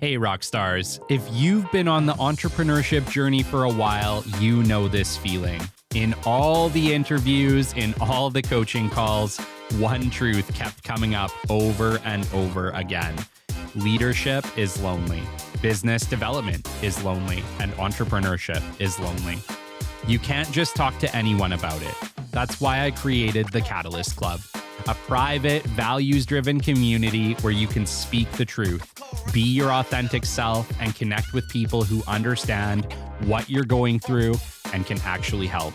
Hey, rock stars. If you've been on the entrepreneurship journey for a while, you know this feeling. In all the interviews, in all the coaching calls, one truth kept coming up over and over again. Leadership is lonely. Business development is lonely. And entrepreneurship is lonely. You can't just talk to anyone about it. That's why I created the Catalyst Club, a private, values-driven community where you can speak the truth, be your authentic self, and connect with people who understand what you're going through and can actually help.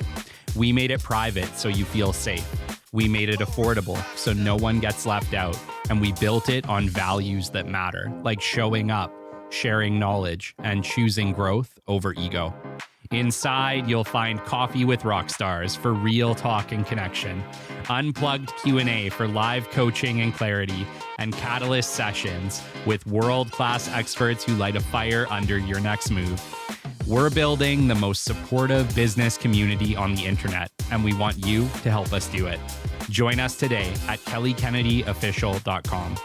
We made it private so you feel safe. We made it affordable so no one gets left out. And we built it on values that matter, like showing up, sharing knowledge, and choosing growth over ego. Inside, you'll find coffee with rock stars for real talk and connection, unplugged Q&A for live coaching and clarity, and Catalyst sessions with world-class experts who light a fire under your next move. We're building the most supportive business community on the internet, and we want you to help us do it. Join us today at kellykennedyofficial.com.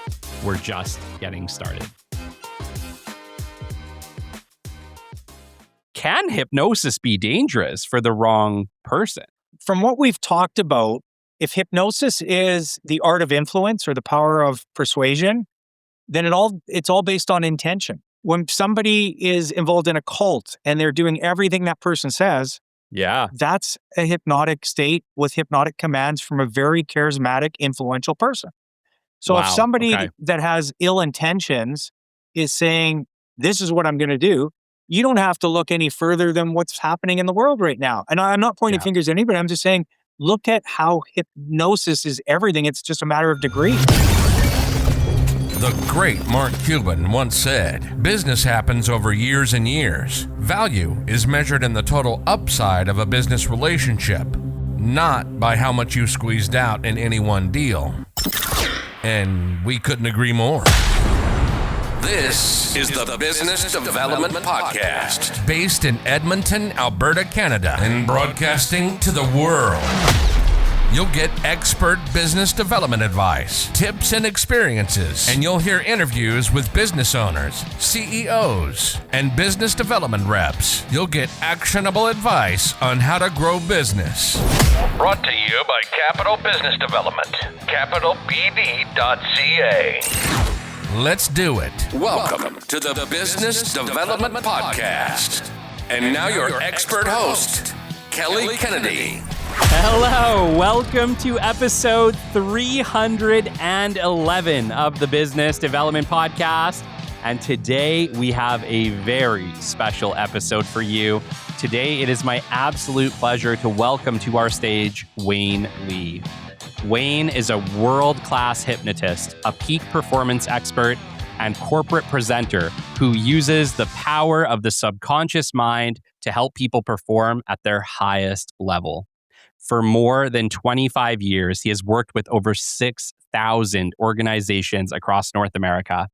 We're just getting started. Can hypnosis be dangerous for the wrong person? From what we've talked about, if hypnosis is the art of influence or the power of persuasion, then it's all based on intention. When somebody is involved in a cult and they're doing everything that person says, that's a hypnotic state with hypnotic commands from a very charismatic, influential person. So if somebody that has ill intentions is saying, this is what I'm going to do, you don't have to look any further than what's happening in the world right now. And I'm not pointing fingers at anybody. I'm just saying, look at how hypnosis is everything. It's just a matter of degree. The great Mark Cuban once said, business happens over years and years. Value is measured in the total upside of a business relationship, not by how much you squeezed out in any one deal. And we couldn't agree more. This is the Business Development Podcast, based in Edmonton, Alberta, Canada, and broadcasting to the world. You'll get expert business development advice, tips and experiences, and you'll hear interviews with business owners, CEOs, and business development reps. You'll get actionable advice on how to grow business. Brought to you by Capital Business Development, capitalbd.ca. Let's do it. Welcome to the Business Development Podcast. And now your expert host, Kelly Kennedy. Hello, welcome to episode 311 of the Business Development Podcast. And today we have a very special episode for you. Today it is my absolute pleasure to welcome to our stage Wayne Lee. Wayne is a world-class hypnotist, a peak performance expert, and corporate presenter who uses the power of the subconscious mind to help people perform at their highest level. For more than 25 years, he has worked with over 6,000 organizations across North America,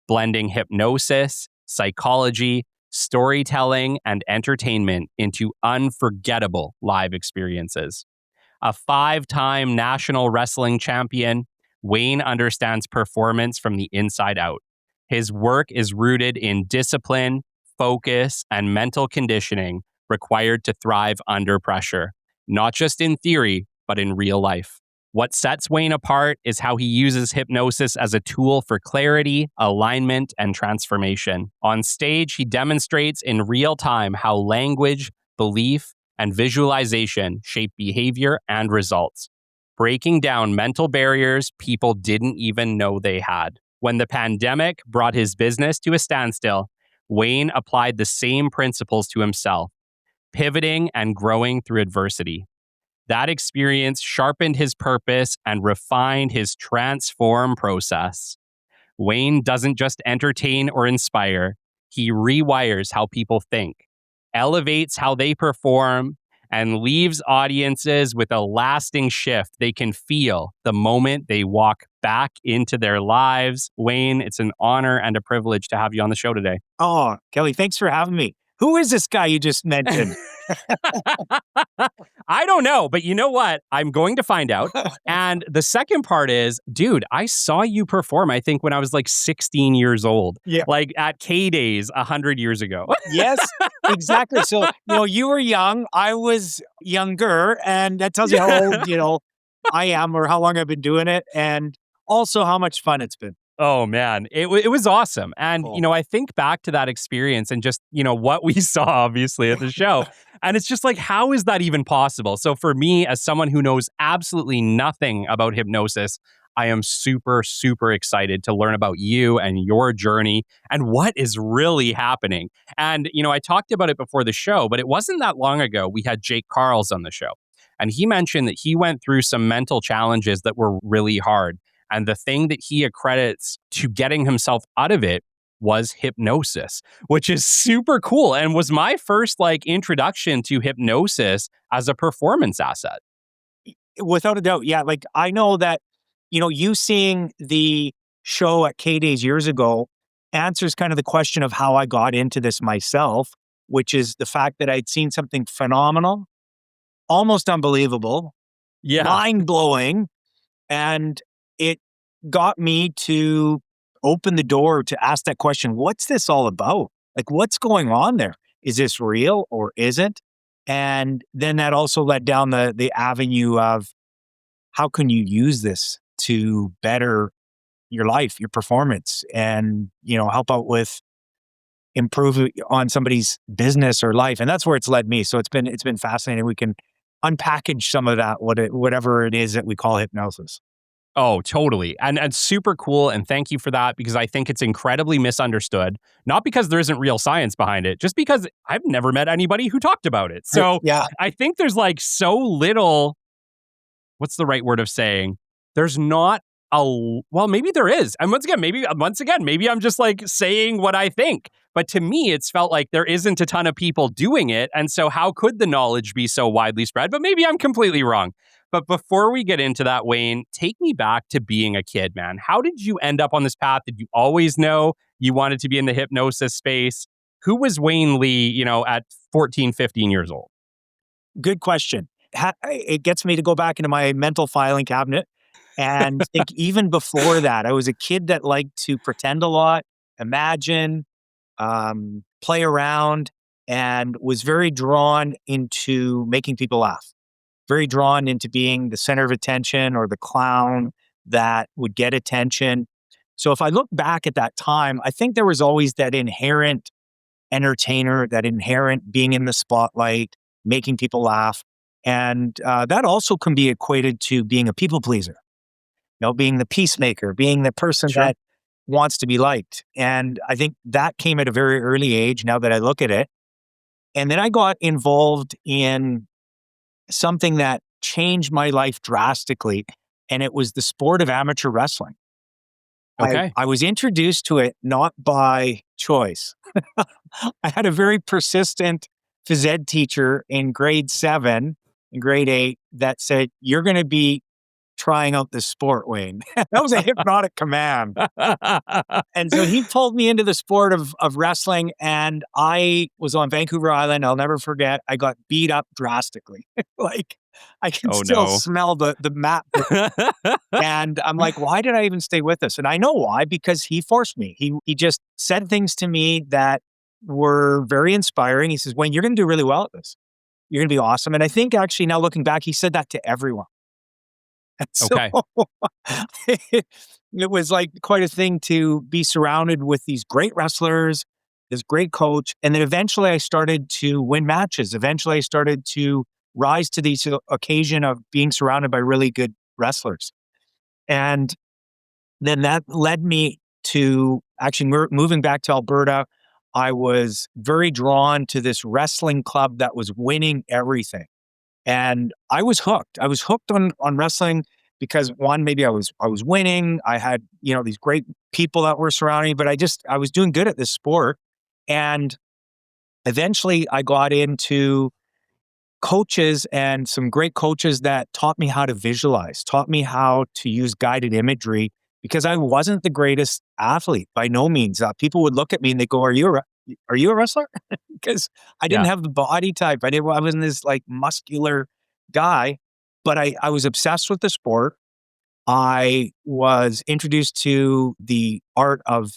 blending hypnosis, psychology, storytelling, and entertainment into unforgettable live experiences. A 5-time national wrestling champion, Wayne understands performance from the inside out. His work is rooted in discipline, focus, and mental conditioning required to thrive under pressure, not just in theory, but in real life. What sets Wayne apart is how he uses hypnosis as a tool for clarity, alignment, and transformation. On stage, he demonstrates in real time how language, belief, and visualization shape behavior and results, breaking down mental barriers people didn't even know they had. When the pandemic brought his business to a standstill, Wayne applied the same principles to himself, pivoting and growing through adversity. That experience sharpened his purpose and refined his transform process. Wayne doesn't just entertain or inspire, he rewires how people think, elevates how they perform, and leaves audiences with a lasting shift they can feel the moment they walk back into their lives. Wayne, it's an honor and a privilege to have you on the show today. Oh, Kelly, thanks for having me. Who is this guy you just mentioned? I don't know, but you know what? I'm going to find out. And the second part is, dude, I saw you perform, I think when I was like 16 years old, Yeah. like at K-Days 100 years ago. Yes, exactly. So, you were young, I was younger, and that tells you how old, I am or how long I've been doing it, and also how much fun it's been. Oh man, it was awesome. And, Cool. I think back to that experience and just, what we saw obviously at the show. And it's just like, how is that even possible? So for me, as someone who knows absolutely nothing about hypnosis, I am super, super excited to learn about you and your journey and what is really happening. And, I talked about it before the show, but it wasn't that long ago. We had Jake Carls on the show. And he mentioned that he went through some mental challenges that were really hard. And the thing that he accredits to getting himself out of it was hypnosis, which is super cool and was my first introduction to hypnosis as a performance asset. Without a doubt. Yeah. Like I know that, you seeing the show at K-Days years ago answers kind of the question of how I got into this myself, which is the fact that I'd seen something phenomenal, almost unbelievable, Yeah. mind blowing. And it got me to open the door to ask that question, what's this all about? Like, what's going on there? Is this real or isn't? And then that also led down the avenue of how can you use this to better your life, your performance, and help out with improve on somebody's business or life. And that's where it's led me. So it's been fascinating. We can unpackage some of that, whatever it is that we call hypnosis. Oh, totally. And super cool. And thank you for that because I think it's incredibly misunderstood. Not because there isn't real science behind it, just because I've never met anybody who talked about it. So Yeah. I think there's so little, what's the right word of saying? There's not well, maybe there is. And once again, maybe I'm just saying what I think. But to me, it's felt like there isn't a ton of people doing it. And so how could the knowledge be so widely spread? But maybe I'm completely wrong. But before we get into that, Wayne, take me back to being a kid, man. How did you end up on this path? Did you always know you wanted to be in the hypnosis space? Who was Wayne Lee, at 14, 15 years old? Good question. It gets me to go back into my mental filing cabinet and think even before that, I was a kid that liked to pretend a lot, imagine, play around, and was very drawn into making people laugh, very drawn into being the center of attention or the clown that would get attention. So if I look back at that time, I think there was always that inherent entertainer, that inherent being in the spotlight, making people laugh. And that also can be equated to being a people pleaser, being the peacemaker, being the person Sure. that wants to be liked. And I think that came at a very early age now that I look at it. And then I got involved in something that changed my life drastically. And it was the sport of amateur wrestling. Okay. I was introduced to it not by choice. I had a very persistent phys ed teacher in grade 7 and grade 8 that said, "You're going to be trying out this sport, Wayne." That was a hypnotic command. And so he pulled me into the sport of wrestling, and I was on Vancouver Island. I'll never forget. I got beat up drastically. I can Oh, still no. smell the mat. And I'm like, why did I even stay with this? And I know why, because he forced me. He just said things to me that were very inspiring. He says, "Wayne, you're going to do really well at this. You're going to be awesome." And I think actually now looking back, he said that to everyone. And so Okay. it was quite a thing to be surrounded with these great wrestlers, this great coach. And then eventually I started to win matches. Eventually I started to rise to the occasion of being surrounded by really good wrestlers. And then that led me to actually moving back to Alberta. I was very drawn to this wrestling club that was winning everything. And I was hooked. I was hooked on wrestling because one, maybe I was winning. I had, these great people that were surrounding me, but I was doing good at this sport. And eventually I got into coaches and some great coaches that taught me how to visualize, taught me how to use guided imagery because I wasn't the greatest athlete by no means. People would look at me and they go, "Are you are you a wrestler? Because I didn't Yeah. have the body type. I wasn't this like muscular guy, but I was obsessed with the sport. I was introduced to the art of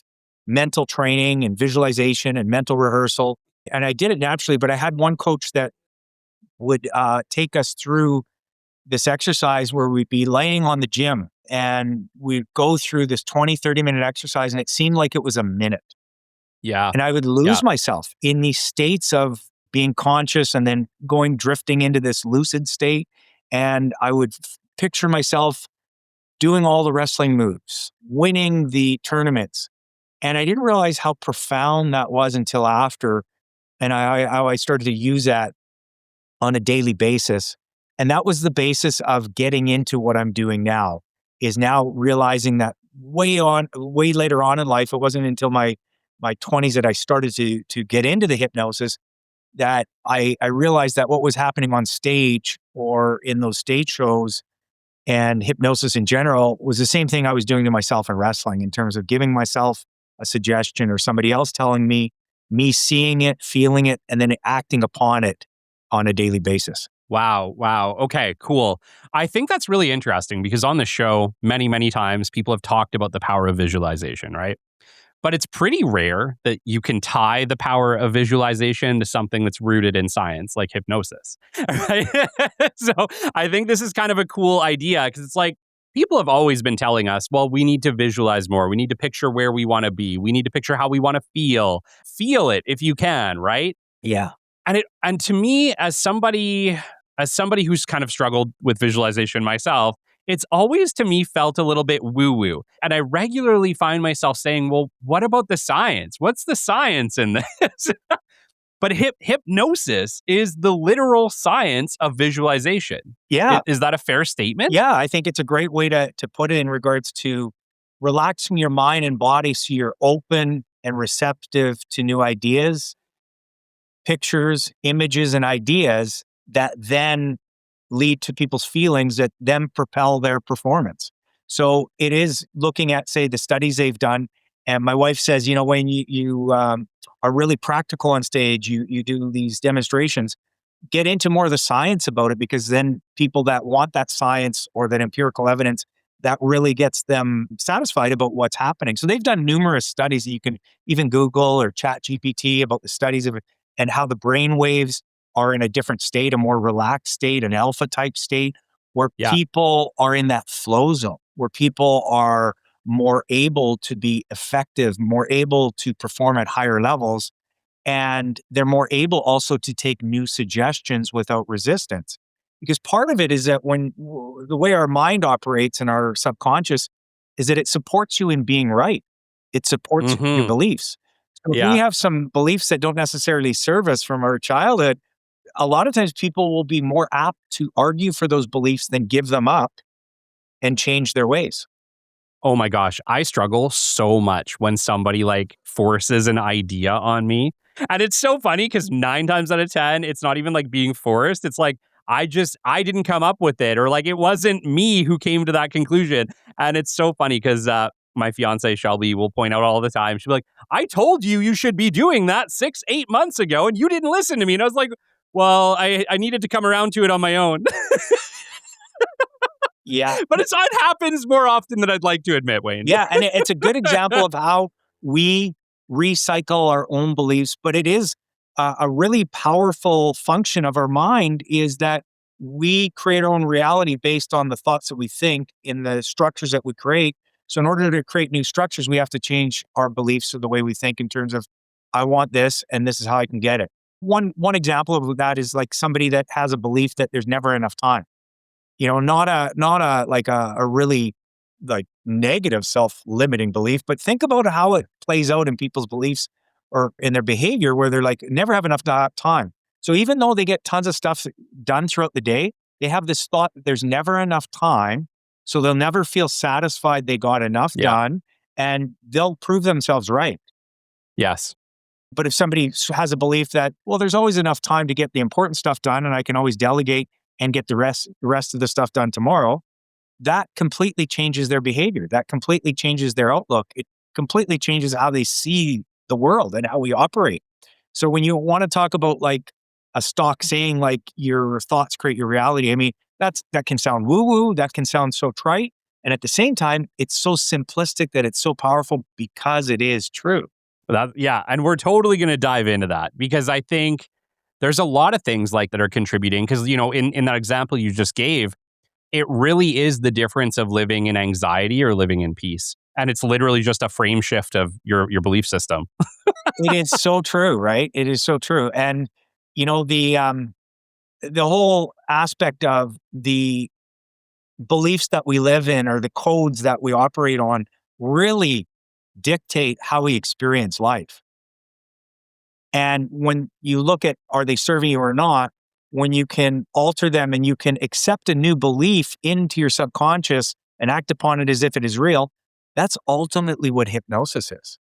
mental training and visualization and mental rehearsal. And I did it naturally, but I had one coach that would take us through this exercise where we'd be laying on the gym and we'd go through this 20, 30-minute exercise, and it seemed like it was a minute. Yeah. And I would Yeah. lose myself in these states of being conscious and then drifting into this lucid state. And I would picture myself doing all the wrestling moves, winning the tournaments. And I didn't realize how profound that was until after. And I started to use that on a daily basis. And that was the basis of getting into what I'm doing now, is now realizing that way later on in life, it wasn't until my 20s that I started to get into the hypnosis, that I realized that what was happening on stage or in those stage shows and hypnosis in general was the same thing I was doing to myself in wrestling, in terms of giving myself a suggestion or somebody else telling me seeing it, feeling it, and then acting upon it on a daily basis. Wow. Wow. Okay, cool. I think that's really interesting because on the show, many, many times people have talked about the power of visualization, right? But it's pretty rare that you can tie the power of visualization to something that's rooted in science, like hypnosis. Right? So I think this is kind of a cool idea because it's like people have always been telling us, well, we need to visualize more. We need to picture where we want to be. We need to picture how we want to feel. Feel it if you can, right? Yeah. And to me, as somebody who's kind of struggled with visualization myself, it's always to me felt a little bit woo woo. And I regularly find myself saying, well, what about the science? What's the science in this? But hypnosis is the literal science of visualization. Yeah. Is that a fair statement? Yeah. I think it's a great way to put it in regards to relaxing your mind and body so you're open and receptive to new ideas, pictures, images, and ideas that then lead to people's feelings that then propel their performance. So it is looking at, say, the studies they've done. And my wife says, when you are really practical on stage, you do these demonstrations, get into more of the science about it, because then people that want that science or that empirical evidence, that really gets them satisfied about what's happening. So they've done numerous studies that you can even Google or chat GPT about the studies of it and how the brain waves are in a different state, a more relaxed state, an alpha type state, where Yeah. people are in that flow zone, where people are more able to be effective, more able to perform at higher levels. And they're more able also to take new suggestions without resistance. Because part of it is that the way our mind operates in our subconscious is that it supports you in being right. It supports your Hmm. beliefs. So if we Yeah. have some beliefs that don't necessarily serve us from our childhood, a lot of times people will be more apt to argue for those beliefs than give them up and change their ways. Oh my gosh, I struggle so much when somebody like forces an idea on me. And it's so funny because 9 times out of 10, it's not even like being forced. It's like, I didn't come up with it, or like it wasn't me who came to that conclusion. And it's so funny because my fiance Shelby will point out all the time. She'll be like, I told you you should be doing that 6, 8 months ago, and you didn't listen to me. And I was like, well, I needed to come around to it on my own. Yeah. But it happens more often than I'd like to admit, Wayne. Yeah, and it's a good example of how we recycle our own beliefs, but it is a really powerful function of our mind, is that we create our own reality based on the thoughts that we think in the structures that we create. So in order to create new structures, we have to change our beliefs or the way we think in terms of, I want this and this is how I can get it. One example of that is like somebody that has a belief that there's never enough time. Not a like a really like negative self-limiting belief, but think about how it plays out in people's beliefs or in their behavior, where they're like, never have enough time. So even though they get tons of stuff done throughout the day, they have this thought that there's never enough time. So they'll never feel satisfied they got enough Yeah. done, and they'll prove themselves right. Yes. But if somebody has a belief that, well, there's always enough time to get the important stuff done and I can always delegate and get the rest of the stuff done tomorrow, that completely changes their behavior. That completely changes their outlook. It completely changes how they see the world and how we operate. So when you want to talk about like a stock saying like your thoughts create your reality, I mean, that can sound woo-woo, that can sound so trite. And at the same time, it's so simplistic that it's so powerful because it is true. Yeah, and we're totally going to dive into that because I think there's a lot of things like that are contributing because, in that example you just gave, it really is the difference of living in anxiety or living in peace. And it's literally just a frame shift of your belief system. It is so true, right? It is so true. And, the whole aspect of the beliefs that we live in or the codes that we operate on really dictate how we experience life. And when you look at are they serving you or not, when you can alter them and you can accept a new belief into your subconscious and act upon it as if it is real, that's ultimately what hypnosis is.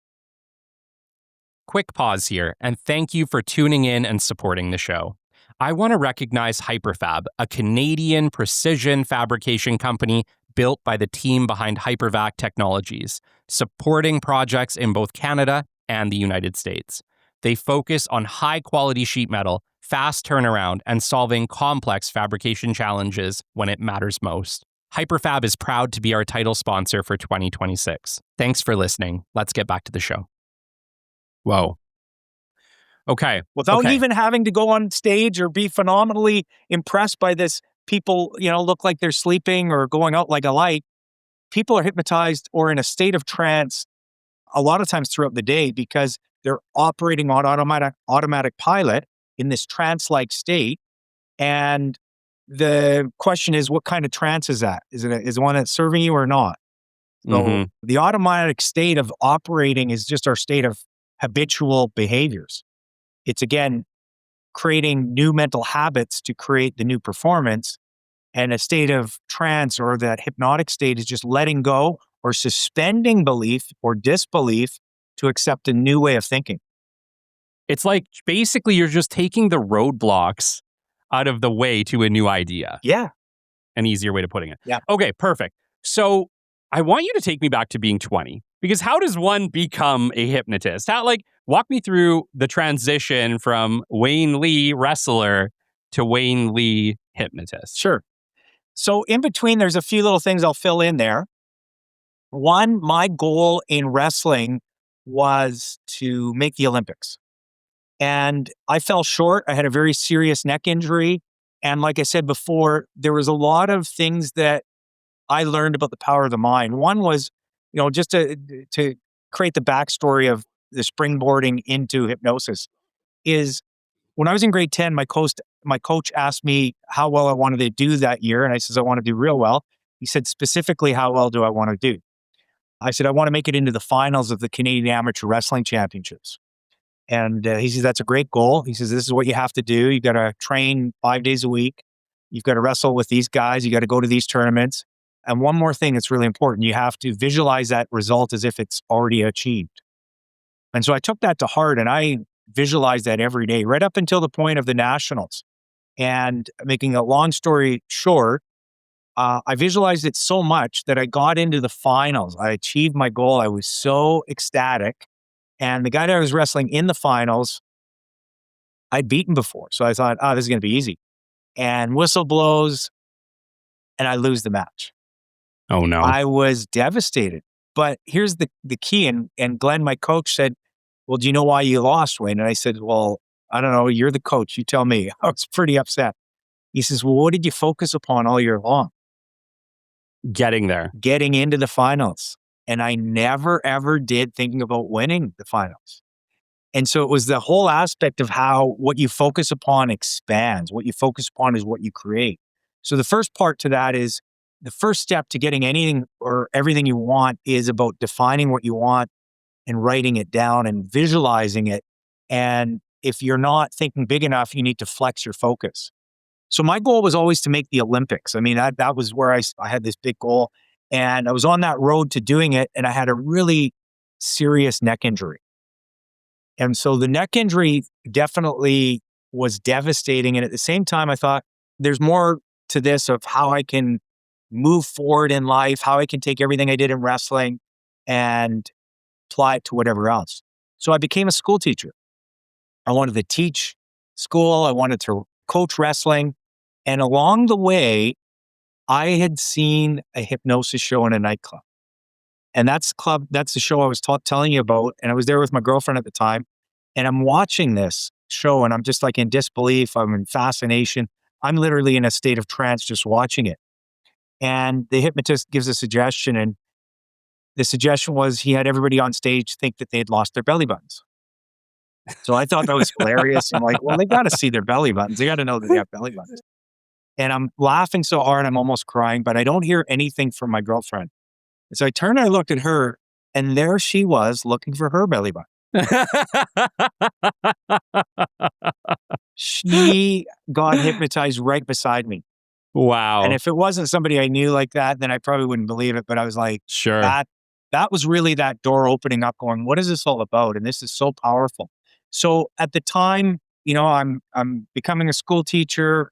Quick pause here, and thank you for tuning in and supporting the show. I want to recognize Hyperfab, a Canadian precision fabrication company built by the team behind Hypervac Technologies, supporting projects in both Canada and the United States. They focus on high-quality sheet metal, fast turnaround, and solving complex fabrication challenges when it matters most. Hyperfab is proud to be our title sponsor for 2026. Thanks for listening. Let's get back to the show. Whoa. Okay. Without even having to go on stage or be phenomenally impressed by this, people, look like they're sleeping or going out like a light. People are hypnotized or in a state of trance a lot of times throughout the day because they're operating on automatic pilot in this trance-like state. And the question is, what kind of trance is that? Is it one that's serving you or not? So the automatic state of operating is just our state of habitual behaviors. It's again, creating new mental habits to create the new performance. And a state of trance or that hypnotic state is just letting go or suspending belief or disbelief to accept a new way of thinking. It's like basically you're just taking the roadblocks out of the way to a new idea. Yeah. An easier way to putting it. Yeah. Okay, perfect. So I want you to take me back to being 20 because how does one become a hypnotist? Walk me through the transition from Wayne Lee wrestler to Wayne Lee hypnotist. Sure. So in between, there's a few little things I'll fill in there. One, my goal in wrestling was to make the Olympics. And I fell short. I had a very serious neck injury. And like I said before, there was a lot of things that I learned about the power of the mind. One was, just to create the backstory of the springboarding into hypnosis is when I was in grade 10, my coach asked me how well I wanted to do that year. And I says, I want to do real well. He said, specifically, how well do I want to do? I said, I want to make it into the finals of the Canadian Amateur Wrestling Championships. And he says, that's a great goal. He says, this is what you have to do. You got to train 5 days a week. You've got to wrestle with these guys. You got to go to these tournaments. And one more thing that's really important, you have to visualize that result as if it's already achieved. And so I took that to heart and I visualized that every day, right up until the point of the nationals. And making a long story short, I visualized it so much that I got into the finals. I achieved my goal. I was so ecstatic. And the guy that I was wrestling in the finals, I'd beaten before. So I thought, this is going to be easy. And whistle blows and I lose the match. Oh, no. I was devastated. But here's the key. And Glenn, my coach, said, well, do you know why you lost, Wayne? And I said, well, I don't know. You're the coach. You tell me. I was pretty upset. He says, well, what did you focus upon all year long? Getting there. Getting into the finals. And I never, ever did thinking about winning the finals. And so it was the whole aspect of how what you focus upon expands. What you focus upon is what you create. So the first part to that is the first step to getting anything or everything you want is about defining what you want and writing it down and visualizing it. And if you're not thinking big enough, you need to flex your focus. So my goal was always to make the Olympics. I mean, that was where I had this big goal. And I was on that road to doing it. And I had a really serious neck injury. And so the neck injury definitely was devastating. And at the same time, I thought there's more to this of how I can move forward in life, how I can take everything I did in wrestling and apply it to whatever else. So I became a school teacher. I wanted to teach school. I wanted to coach wrestling. And along the way, I had seen a hypnosis show in a nightclub. And that's the show I was telling you about. And I was there with my girlfriend at the time. And I'm watching this show and I'm just like in disbelief. I'm in fascination. I'm literally in a state of trance just watching it. And the hypnotist gives a suggestion. And the suggestion was he had everybody on stage think that they had lost their belly buttons. So I thought that was hilarious. I'm like, well, they got to see their belly buttons. They got to know that they have belly buttons. And I'm laughing so hard, I'm almost crying, but I don't hear anything from my girlfriend. And so I turned and I looked at her, and there she was looking for her belly button. She got hypnotized right beside me. Wow. And if it wasn't somebody I knew like that, then I probably wouldn't believe it. But I was like, sure. That was really that door opening up going, what is this all about? And this is so powerful. So at the time, I'm becoming a school teacher.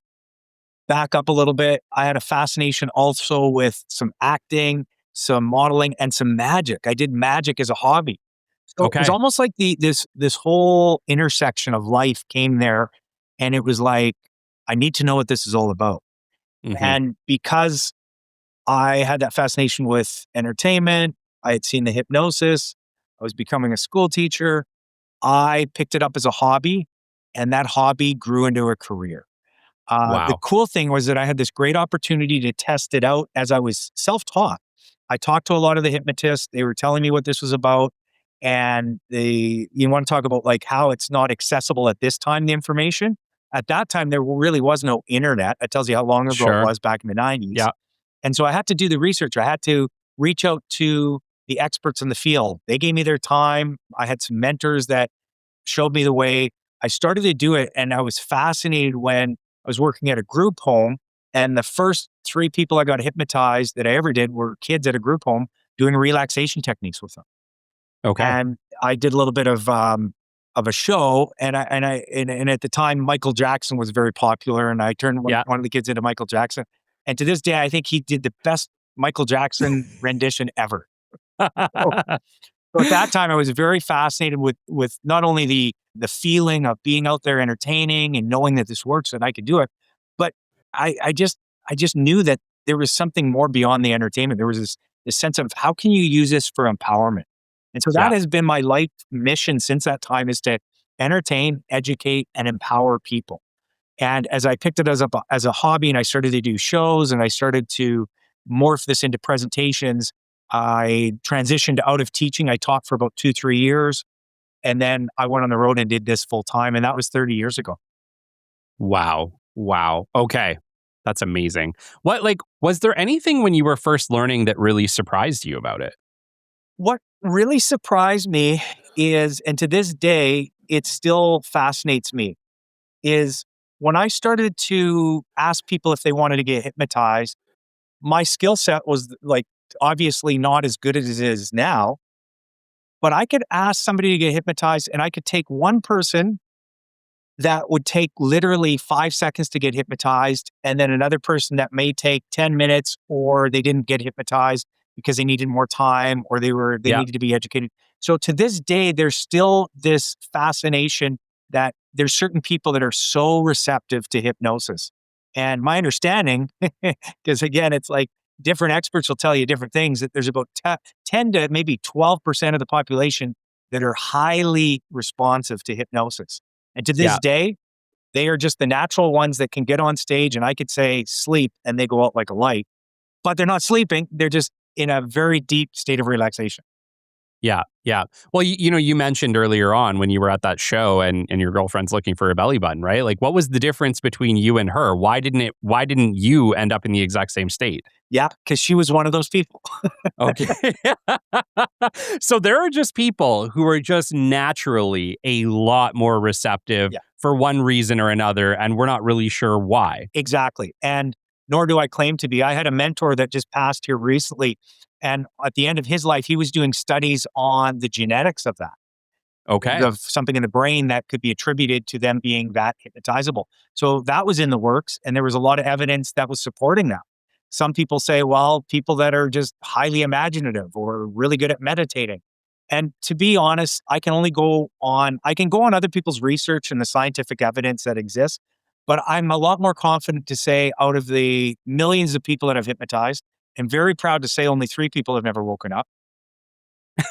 Back up a little bit. I had a fascination also with some acting, some modeling, and some magic. I did magic as a hobby. So It was almost like this whole intersection of life came there, and it was like, I need to know what this is all about. Mm-hmm. And because I had that fascination with entertainment, I had seen the hypnosis, I was becoming a school teacher, I picked it up as a hobby, and that hobby grew into a career. Wow. The cool thing was that I had this great opportunity to test it out as I was self-taught. I talked to a lot of the hypnotists. They were telling me what this was about. And you want to talk about like how it's not accessible at this time, the information. At that time, there really was no internet. That tells you how long ago it was back in the 90s. Yeah. And so I had to do the research. I had to reach out to the experts in the field. They gave me their time. I had some mentors that showed me the way. I started to do it, and I was fascinated when I was working at a group home, and the first 3 people I got hypnotized that I ever did were kids at a group home doing relaxation techniques with them. Okay. And I did a little bit of a show, and at the time Michael Jackson was very popular, and I turned one of the kids into Michael Jackson. And to this day, I think he did the best Michael Jackson rendition ever. So at that time, I was very fascinated with not only the feeling of being out there entertaining and knowing that this works and I could do it, but I just knew that there was something more beyond the entertainment. There was this sense of how can you use this for empowerment? And so that has been my life mission since that time, is to entertain, educate, and empower people. And as I picked it as a hobby, and I started to do shows, and I started to morph this into presentations, I transitioned out of teaching. I taught for about 2-3 years. And then I went on the road and did this full time. And that was 30 years ago. Wow. Okay. That's amazing. Was there anything when you were first learning that really surprised you about it? What really surprised me is, and to this day, it still fascinates me, is when I started to ask people if they wanted to get hypnotized, my skill set was like, obviously not as good as it is now, but I could ask somebody to get hypnotized, and I could take one person that would take literally 5 seconds to get hypnotized, and then another person that may take 10 minutes, or they didn't get hypnotized because they needed more time, or they needed to be educated. So to this day, there's still this fascination that there's certain people that are so receptive to hypnosis. And my understanding, because again, it's like different experts will tell you different things, that there's about 10 to maybe 12% of the population that are highly responsive to hypnosis. And to this day, they are just the natural ones that can get on stage, and I could say sleep and they go out like a light, but they're not sleeping. They're just in a very deep state of relaxation. Yeah. Well, you mentioned earlier on when you were at that show and your girlfriend's looking for a belly button, right? Like, what was the difference between you and her? Why didn't you end up in the exact same state? Yeah, because she was one of those people. Okay. So there are just people who are just naturally a lot more receptive for one reason or another, and we're not really sure why. Exactly. And nor do I claim to be. I had a mentor that just passed here recently, and at the end of his life, he was doing studies on the genetics of that. Okay. Of something in the brain that could be attributed to them being that hypnotizable. So that was in the works, and there was a lot of evidence that was supporting that. Some people say, well, people that are just highly imaginative or really good at meditating. And to be honest, I can go on other people's research and the scientific evidence that exists, but I'm a lot more confident to say out of the millions of people that I've hypnotized, I'm very proud to say only 3 people have never woken up.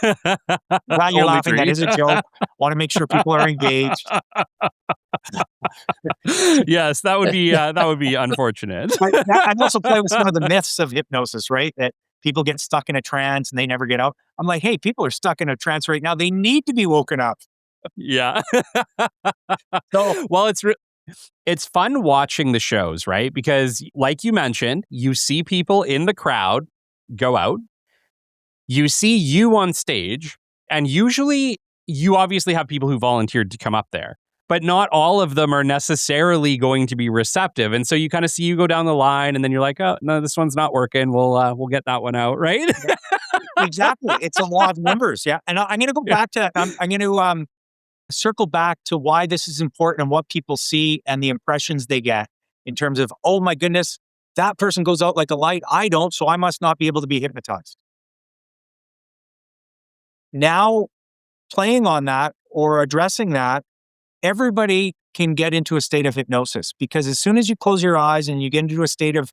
Glad you're Only laughing. That three. is a joke. Want to make sure people are engaged. Yes, that would be unfortunate. But I'd also play with some of the myths of hypnosis, right? That people get stuck in a trance and they never get out. I'm like, hey, people are stuck in a trance right now. They need to be woken up. Yeah. So Well, it's fun watching the shows, right? Because like you mentioned, you see people in the crowd go out. You see you on stage, and usually you obviously have people who volunteered to come up there, but not all of them are necessarily going to be receptive. And so you kind of see you go down the line, and then you're like, oh no, this one's not working. We'll get that one out, right? yeah, exactly. It's a law of numbers. Yeah. And I'm going to go Yeah. back to, I'm going to circle back to why this is important and what people see and the impressions they get in terms of, oh my goodness, that person goes out like a light. I don't, so I must not be able to be hypnotized. Now, playing on that or addressing that, everybody can get into a state of hypnosis because as soon as you close your eyes and you get into a state of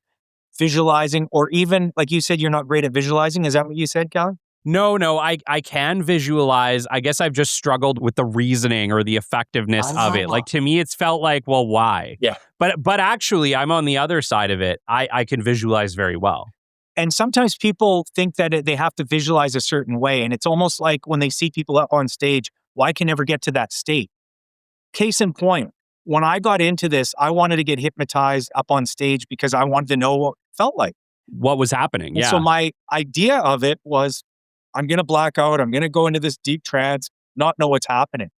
visualizing, or even like you said, you're not great at visualizing. Is that what you said, Callan? No, I can visualize. I guess I've just struggled with the reasoning or the effectiveness of it. Like to me, it's felt like, well, why? Yeah. But actually, I'm on the other side of it. I can visualize very well. And sometimes people think that they have to visualize a certain way. And it's almost like when they see people up on stage, well, I can never get to that state. Case in point, when I got into this, I wanted to get hypnotized up on stage because I wanted to know what it felt like. What was happening? And Yeah. so my idea of it was, I'm going to black out. I'm going to go into this deep trance, not know what's happening.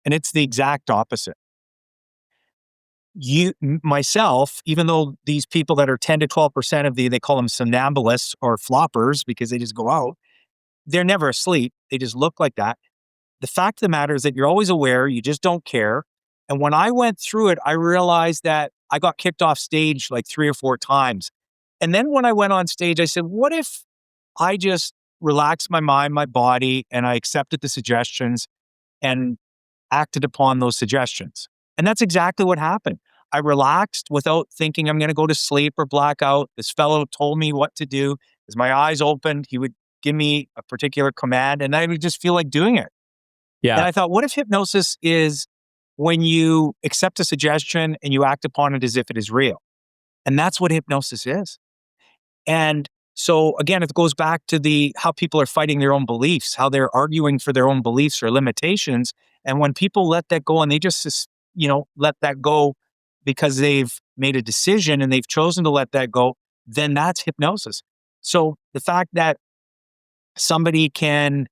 And it's the exact opposite. Myself, even though these people that are 10 to 12% of they call them somnambulists or floppers because they just go out, they're never asleep. They just look like that. The fact of the matter is that you're always aware, you just don't care. And when I went through it, I realized that I got kicked off stage like 3 or 4 times. And then when I went on stage, I said, what if I just relaxed my mind, my body, and I accepted the suggestions and acted upon those suggestions? And that's exactly what happened. I relaxed without thinking I'm going to go to sleep or black out. This fellow told me what to do. As my eyes opened, he would give me a particular command and I would just feel like doing it. And Yeah. I thought, what if hypnosis is when you accept a suggestion and you act upon it as if it is real? And that's what hypnosis is. And so again, it goes back to how people are fighting their own beliefs, how they're arguing for their own beliefs or limitations. And when people let that go and they just, let that go because they've made a decision and they've chosen to let that go, then that's hypnosis. So the fact that somebody can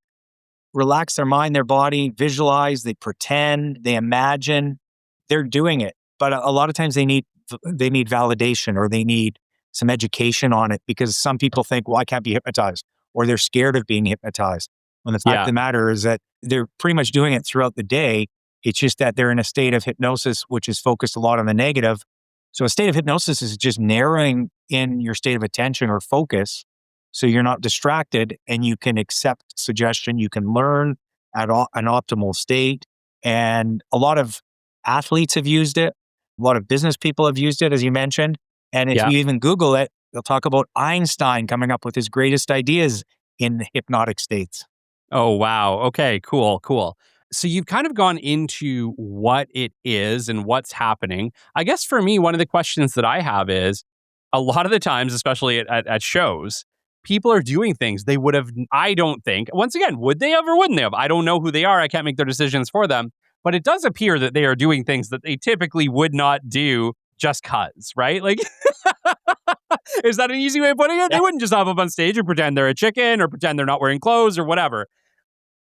relax their mind, their body, visualize, they pretend, they imagine, they're doing it. But a lot of times they need validation or they need some education on it because some people think, well, I can't be hypnotized, or they're scared of being hypnotized. When the fact of the matter is that they're pretty much doing it throughout the day. It's just that they're in a state of hypnosis, which is focused a lot on the negative. So a state of hypnosis is just narrowing in your state of attention or focus so you're not distracted and you can accept suggestion. You can learn at an optimal state. And a lot of athletes have used it. A lot of business people have used it, as you mentioned. And if Yeah. you even Google it, they'll talk about Einstein coming up with his greatest ideas in hypnotic states. Oh, wow. Okay, cool. So you've kind of gone into what it is and what's happening. I guess for me, one of the questions that I have is a lot of the times, especially at shows, people are doing things they would have, I don't think, once again, would they have or wouldn't they have? I don't know who they are. I can't make their decisions for them. But it does appear that they are doing things that they typically would not do just cuz, right? Like, is that an easy way of putting it? They wouldn't just hop up on stage and pretend they're a chicken or pretend they're not wearing clothes or whatever.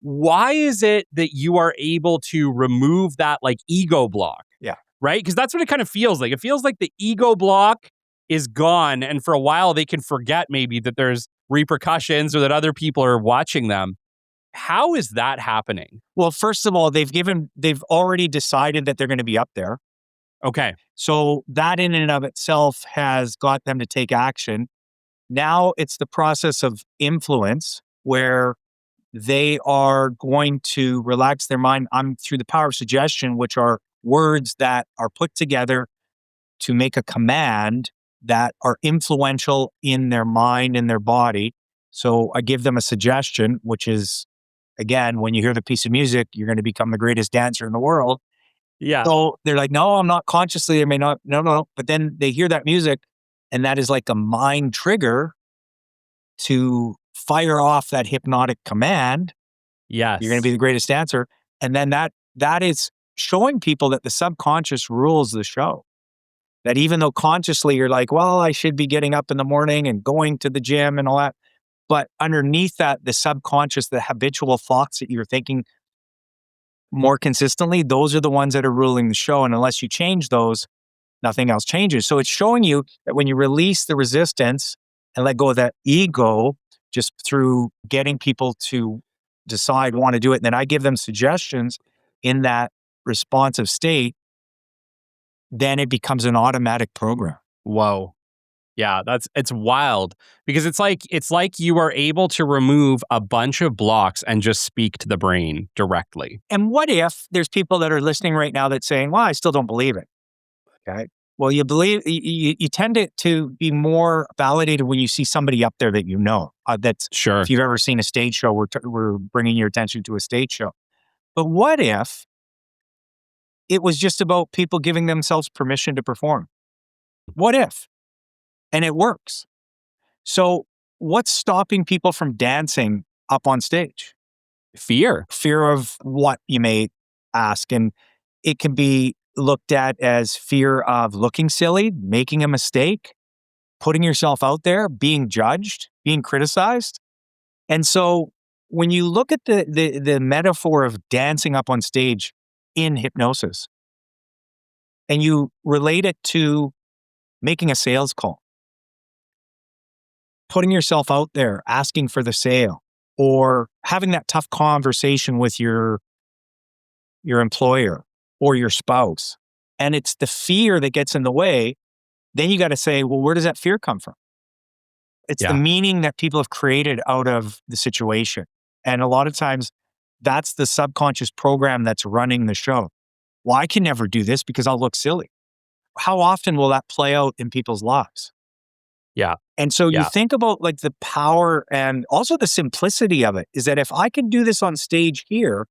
Why is it that you are able to remove that like ego block? Yeah. Right? Because that's what it kind of feels like. It feels like the ego block is gone. And for a while, they can forget maybe that there's repercussions or that other people are watching them. How is that happening? Well, first of all, they've already decided that they're going to be up there. Okay. So that in and of itself has got them to take action. Now it's the process of influence where they are going to relax their mind through the power of suggestion, which are words that are put together to make a command that are influential in their mind and their body. So I give them a suggestion, which is, again, when you hear the piece of music, you're going to become the greatest dancer in the world. Yeah. So they're like, no, I'm not consciously, I may not, no. But then they hear that music and that is like a mind trigger to fire off that hypnotic command. Yes. You're going to be the greatest dancer. And then that is showing people that the subconscious rules the show. That even though consciously you're like, well, I should be getting up in the morning and going to the gym and all that. But underneath that, the subconscious, the habitual thoughts that you're thinking more consistently, those are the ones that are ruling the show. And unless you change those, nothing else changes. So it's showing you that when you release the resistance and let go of that ego, just through getting people to decide, want to do it, and then I give them suggestions in that responsive state, then it becomes an automatic program. Whoa. Yeah, it's wild because it's like you are able to remove a bunch of blocks and just speak to the brain directly. And what if there's people that are listening right now that's saying, well, I still don't believe it. Okay. Well, you tend to be more validated when you see somebody up there that you know. That's Sure. If you've ever seen a stage show, we're bringing your attention to a stage show. But what if it was just about people giving themselves permission to perform? What if? And it works. So what's stopping people from dancing up on stage? Fear. Fear of what, you may ask. And it can be looked at as fear of looking silly, making a mistake, putting yourself out there, being judged, being criticized. And so when you look at the metaphor of dancing up on stage in hypnosis, and you relate it to making a sales call, putting yourself out there, asking for the sale, or having that tough conversation with your employer or your spouse, and it's the fear that gets in the way, then you got to say, well, where does that fear come from? It's the meaning that people have created out of the situation. And a lot of times that's the subconscious program that's running the show. Well, I can never do this because I'll look silly. How often will that play out in people's lives? Yeah. And so you think about like the power and also the simplicity of it is that if I can do this on stage here,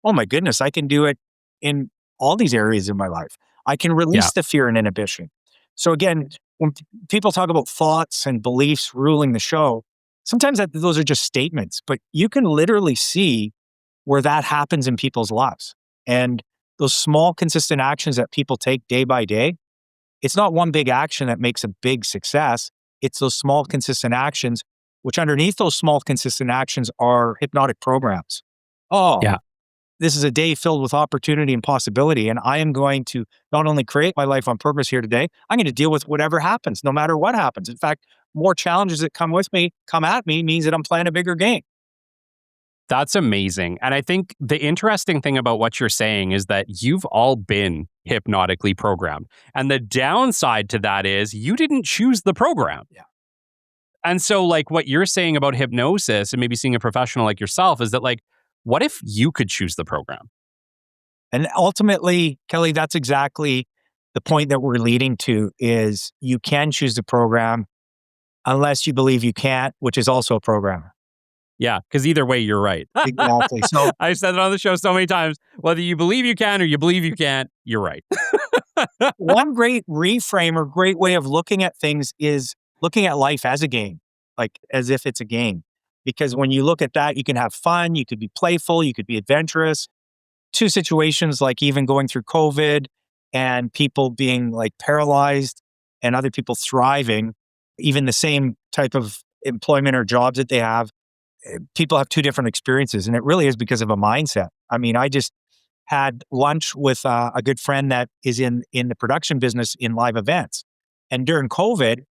oh my goodness, I can do it in all these areas of my life. I can release the fear and inhibition. So again, when people talk about thoughts and beliefs ruling the show, sometimes those are just statements, but you can literally see where that happens in people's lives. And those small, consistent actions that people take day by day, it's not one big action that makes a big success. It's those small, consistent actions, which underneath those small, consistent actions are hypnotic programs. This is a day filled with opportunity and possibility. And I am going to not only create my life on purpose here today, I'm going to deal with whatever happens, no matter what happens. In fact, more challenges that come at me means that I'm playing a bigger game. That's amazing. And I think the interesting thing about what you're saying is that you've all been hypnotically programmed. And the downside to that is you didn't choose the program. Yeah. And so like what you're saying about hypnosis and maybe seeing a professional like yourself is that like, what if you could choose the program? And ultimately, Kelly, that's exactly the point that we're leading to is you can choose the program unless you believe you can't, which is also a program. Yeah, because either way, you're right. Exactly. So I've said it on the show so many times. Whether you believe you can or you believe you can't, you're right. one great reframe or great way of looking at things is looking at life as a game, like as if it's a game. Because when you look at that, you can have fun, you could be playful, you could be adventurous. Two situations like even going through COVID and people being like paralyzed and other people thriving, even the same type of employment or jobs that they have, people have two different experiences. And it really is because of a mindset. I mean, I just had lunch with a good friend that is in the production business in live events. And during COVID,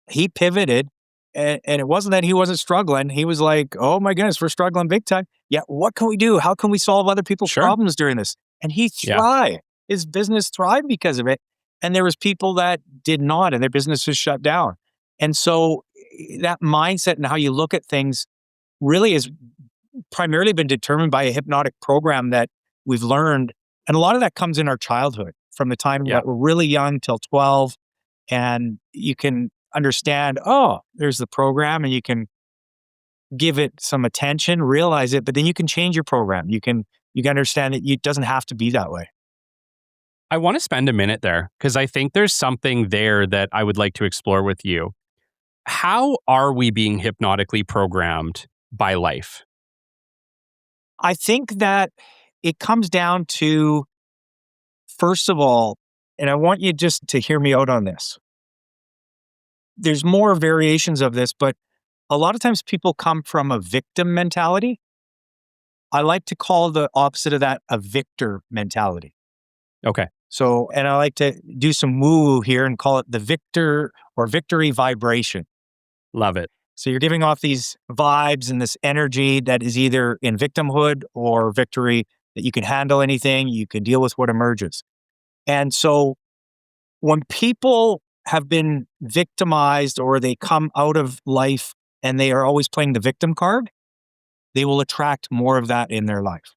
he pivoted. And it wasn't that he wasn't struggling. He was like, oh my goodness, we're struggling big time. Yeah, what can we do? How can we solve other people's problems during this? And he thrived. His business thrived because of it. And there was people that did not, and their business was shut down. And so that mindset and how you look at things really is primarily been determined by a hypnotic program that we've learned. And a lot of that comes in our childhood from the time Yeah. that we're really young till 12. And you can understand, oh, there's the program, and you can give it some attention, realize it, but then you can change your program. You can understand that it doesn't have to be that way. I want to spend a minute there because I think there's something there that I would like to explore with you. How are we being hypnotically programmed by life? I think that it comes down to, first of all, and I want you just to hear me out on this. There's more variations of this, but a lot of times people come from a victim mentality. I like to call the opposite of that a victor mentality. Okay. So, and I like to do some woo-woo here and call it the victor or victory vibration. Love it. So you're giving off these vibes and this energy that is either in victimhood or victory, that you can handle anything, you can deal with what emerges. And so when people have been victimized or they come out of life and they are always playing the victim card, they will attract more of that in their life.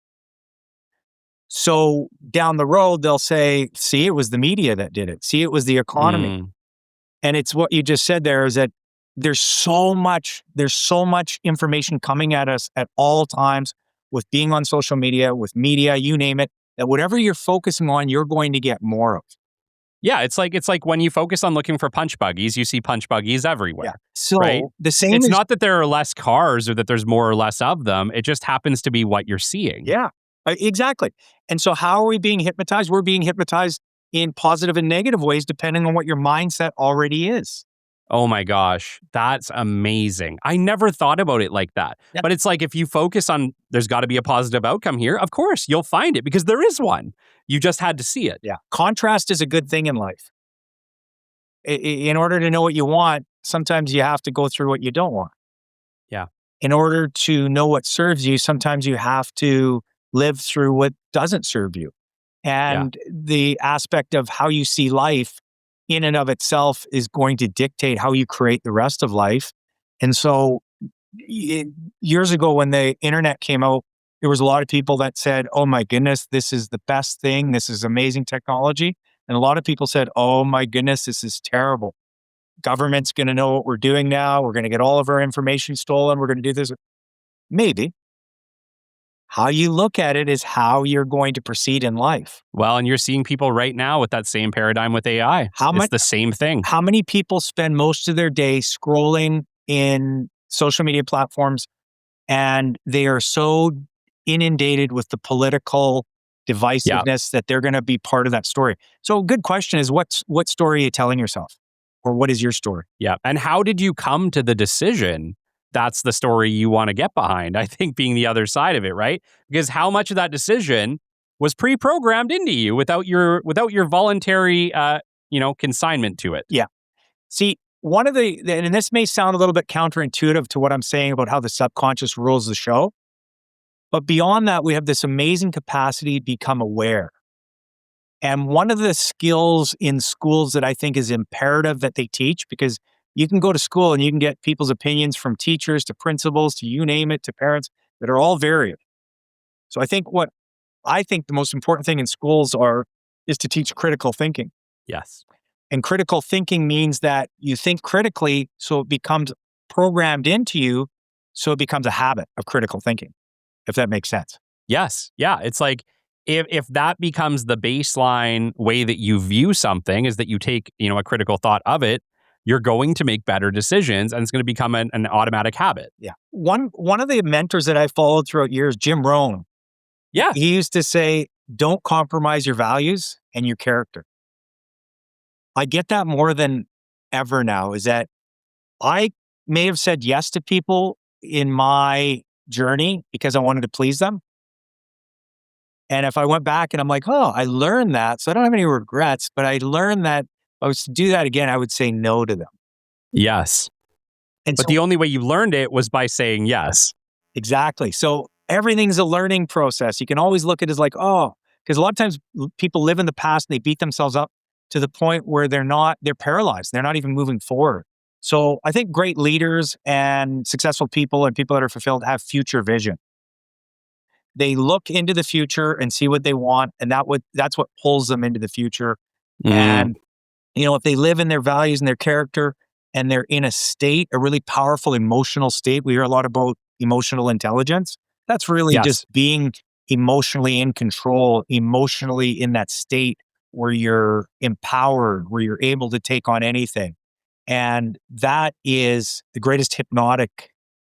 So down the road, they'll say, see, it was the media that did it. See, it was the economy. And it's what you just said there, is that there's so much information coming at us at all times, with being on social media, with media, you name it, that whatever you're focusing on, you're going to get more of. Yeah, it's like when you focus on looking for punch buggies, you see punch buggies everywhere. Yeah. So right? the same It's is not that there are less cars or that there's more or less of them. It just happens to be what you're seeing. Yeah, exactly. And so how are we being hypnotized? We're being hypnotized in positive and negative ways, depending on what your mindset already is. Oh my gosh, that's amazing. I never thought about it like that. Yeah. But it's like, if you focus on there's got to be a positive outcome here, of course, you'll find it because there is one. You just had to see it. Yeah. Contrast is a good thing in life. In order to know what you want, sometimes you have to go through what you don't want. Yeah. In order to know what serves you, sometimes you have to live through what doesn't serve you. And the aspect of how you see life in and of itself is going to dictate how you create the rest of life. And so years ago, when the internet came out, there was a lot of people that said, oh my goodness, this is the best thing. This is amazing technology. And a lot of people said, oh my goodness, this is terrible. Government's going to know what we're doing now. We're going to get all of our information stolen. We're going to do this. Maybe. How you look at it is how you're going to proceed in life. Well, and you're seeing people right now with that same paradigm with AI. It's the same thing. How many people spend most of their day scrolling in social media platforms, and they are so inundated with the political divisiveness that they're going to be part of that story? So a good question is, what story are you telling yourself? Or what is your story? Yeah. And how did you come to the decision that's the story you want to get behind? I think being the other side of it, right? Because how much of that decision was pre-programmed into you without your voluntary consignment to it? Yeah. See, one of and this may sound a little bit counterintuitive to what I'm saying about how the subconscious rules the show, but beyond that, we have this amazing capacity to become aware. And one of the skills in schools that I think is imperative that they teach, because you can go to school and you can get people's opinions from teachers to principals to you name it, to parents, that are all varied. So I think the most important thing in schools is to teach critical thinking. Yes. And critical thinking means that you think critically, so it becomes programmed into you, so it becomes a habit of critical thinking, if that makes sense. Yes. Yeah. It's like, if that becomes the baseline way that you view something, is that you take, a critical thought of it, you're going to make better decisions, and it's going to become an automatic habit. Yeah. One of the mentors that I followed throughout years, Jim Rohn. Yeah. He used to say, don't compromise your values and your character. I get that more than ever now, is that I may have said yes to people in my journey because I wanted to please them. And if I went back and I'm like, oh, I learned that, so I don't have any regrets, but I learned that if I was to do that again, I would say no to them. Yes. But the only way you learned it was by saying yes. Exactly. So everything's a learning process. You can always look at it as like, oh, because a lot of times people live in the past and they beat themselves up to the point where they're paralyzed. They're not even moving forward. So I think great leaders and successful people and people that are fulfilled have future vision. They look into the future and see what they want, and that's what pulls them into the future. Mm, And if they live in their values and their character, and they're in a really powerful emotional state, we hear a lot about emotional intelligence. That's really yes. just being emotionally in control, emotionally in that state where you're empowered, where you're able to take on anything. And that is the greatest hypnotic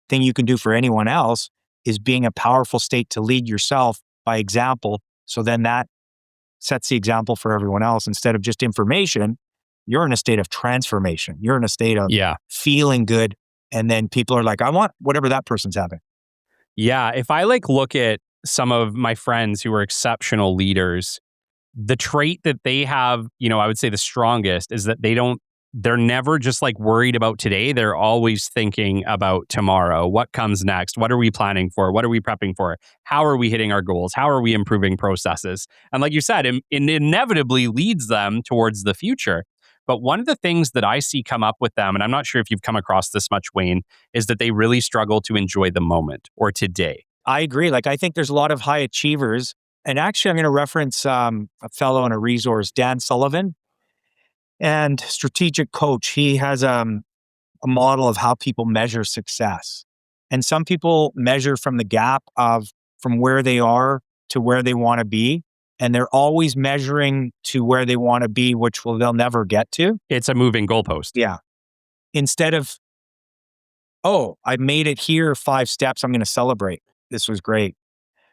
thing you can do for anyone else, is being a powerful state to lead yourself by example. So then that sets the example for everyone else. Instead of just information, you're in a state of transformation. You're in a state of Yeah. feeling good. And then people are like, I want whatever that person's having. Yeah. If I look at some of my friends who are exceptional leaders, the trait that they have, I would say the strongest is that they're never just worried about today. They're always thinking about tomorrow. What comes next? What are we planning for? What are we prepping for? How are we hitting our goals? How are we improving processes? And like you said, it inevitably leads them towards the future. But one of the things that I see come up with them, and I'm not sure if you've come across this much, Wayne, is that they really struggle to enjoy the moment or today. I agree. I think there's a lot of high achievers. And actually, I'm going to reference a fellow in a resource, Dan Sullivan, and strategic coach. He has a model of how people measure success. And some people measure from the gap of from where they are to where they want to be. And they're always measuring to where they want to be, which they'll never get to. It's a moving goalpost. Yeah. Instead of, oh, I made it here 5 steps, I'm going to celebrate. This was great.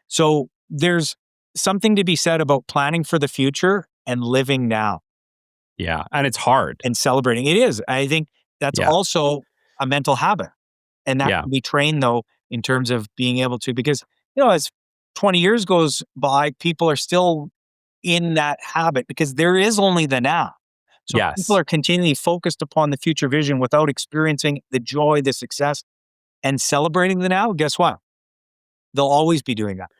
So there's something to be said about planning for the future and living now Yeah. And it's hard. and celebrating. It is. I think that's Yeah. also a mental habit. And that Yeah. can be trained, though, in terms of being able to, because, as 20 years goes by, people are still in that habit because there is only the now. So people Yes. are continually focused upon the future vision without experiencing the joy, the success, and celebrating the now. Guess what? They'll always be doing that.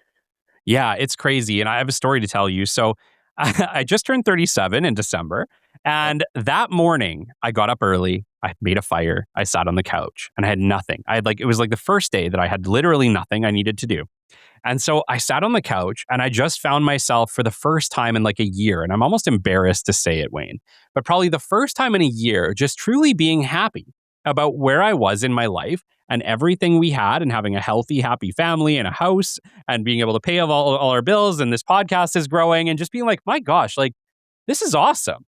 Yeah, it's crazy. And I have a story to tell you. So I just turned 37 in December. And that morning, I got up early. I made a fire. I sat on the couch and I had nothing. It was the first day that I had literally nothing I needed to do. And so I sat on the couch and I just found myself for the first time in a year. And I'm almost embarrassed to say it, Wayne, but probably the first time in a year, just truly being happy about where I was in my life and everything we had, and having a healthy, happy family and a house and being able to pay all our bills. And this podcast is growing, and just being my gosh, this is awesome.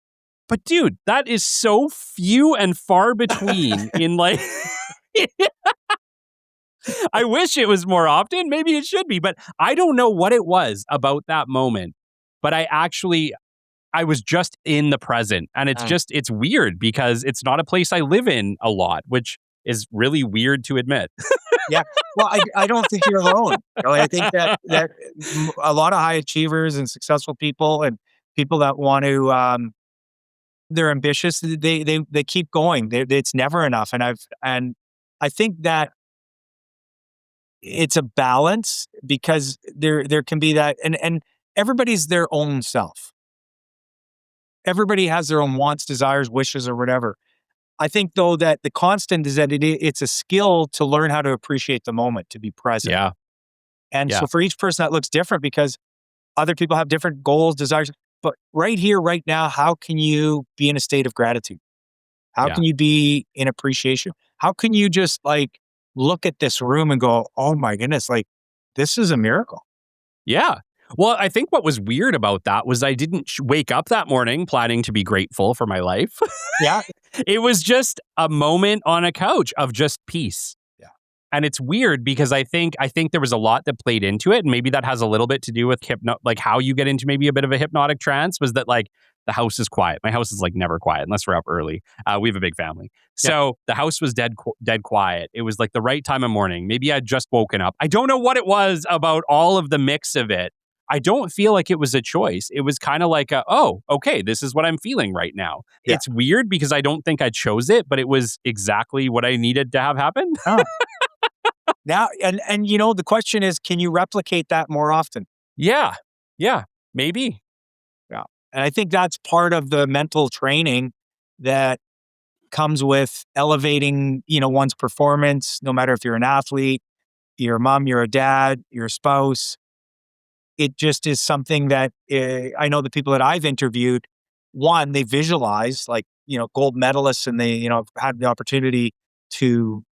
But dude, that is so few and far between in I wish it was more often. Maybe it should be, but I don't know what it was about that moment. But I was just in the present. And it's weird because it's not a place I live in a lot, which is really weird to admit. Yeah. Well, I don't think you're alone. I think that a lot of high achievers and successful people and people that want to, they're ambitious. They keep going. It's never enough. And I think that it's a balance, because there can be that, and everybody's their own self. Everybody has their own wants, desires, wishes, or whatever. I think, though, that the constant is that it's a skill to learn how to appreciate the moment, to be present. Yeah. And Yeah. so for each person that looks different, because other people have different goals, desires. But right here, right now, how can you be in a state of gratitude? How Yeah. can you be in appreciation? How can you just look at this room and go, oh my goodness, this is a miracle. Yeah. Well, I think what was weird about that was I didn't wake up that morning planning to be grateful for my life. Yeah. It was just a moment on a couch of just peace. Yeah. And it's weird because I think there was a lot that played into it. And maybe that has a little bit to do with how you get into maybe a bit of a hypnotic trance, was that the house is quiet. My house is never quiet unless we're up early. We have a big family. So the house was dead quiet. It was the right time of morning. Maybe I'd just woken up. I don't know what it was about all of the mix of it. I don't feel like it was a choice. It was kind of oh, okay, this is what I'm feeling right now. Yeah. It's weird because I don't think I chose it, but it was exactly what I needed to have happen. Oh. Now, and the question is, can you replicate that more often? Yeah. Yeah. Maybe. Yeah. And I think that's part of the mental training that comes with elevating, one's performance, no matter if you're an athlete, you're a mom, you're a dad, you're a spouse. It just is something that I know the people that I've interviewed, one, they visualize like, gold medalists, and they, had the opportunity to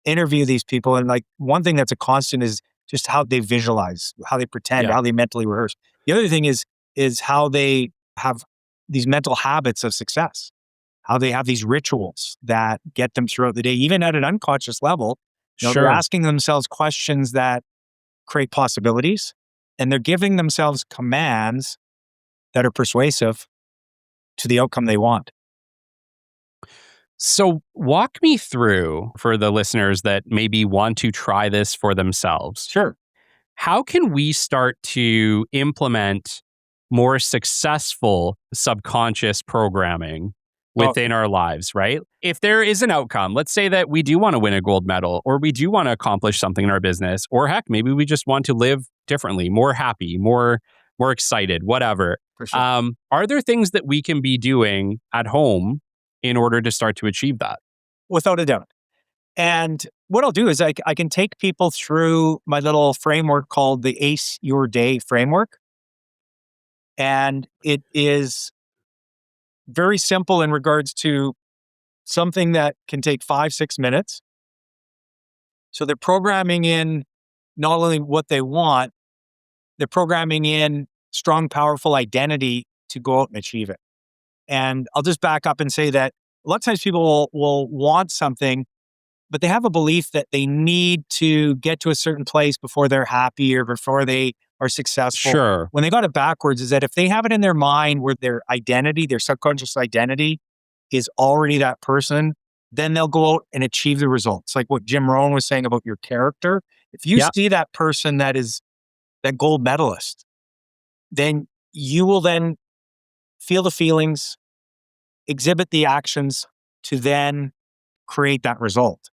interview these people. And like one thing that's a constant is just how they visualize, how they pretend, Yeah. how they mentally rehearse. The other thing is how they have these mental habits of success, how they have these rituals that get them throughout the day, even at an unconscious level. They're Sure. asking themselves questions that create possibilities, and they're giving themselves commands that are persuasive to the outcome they want. So walk me through for the listeners that maybe want to try this for themselves. Sure. How can we start to implement more successful subconscious programming within our lives, right? If there is an outcome, let's say that we do want to win a gold medal, or we do want to accomplish something in our business, or heck, maybe we just want to live differently, more happy, more excited, whatever. For sure. Are there things that we can be doing at home in order to start to achieve that? Without a doubt. And what I'll do is I can take people through my little framework called the Ace Your Day framework. And it is very simple in regards to something that can take 5-6 minutes. So they're programming in not only what they want, they're programming in strong, powerful identity to go out and achieve it. And I'll just back up and say that a lot of times people will want something, but they have a belief that they need to get to a certain place before they're happy or before they are successful. Sure. When they got it backwards, is that if they have it in their mind where their identity, their subconscious identity is already that person, then they'll go out and achieve the results. Like what Jim Rohn was saying about your character. If you see that person that is that gold medalist, then you will then feel the feelings, exhibit the actions to then create that result.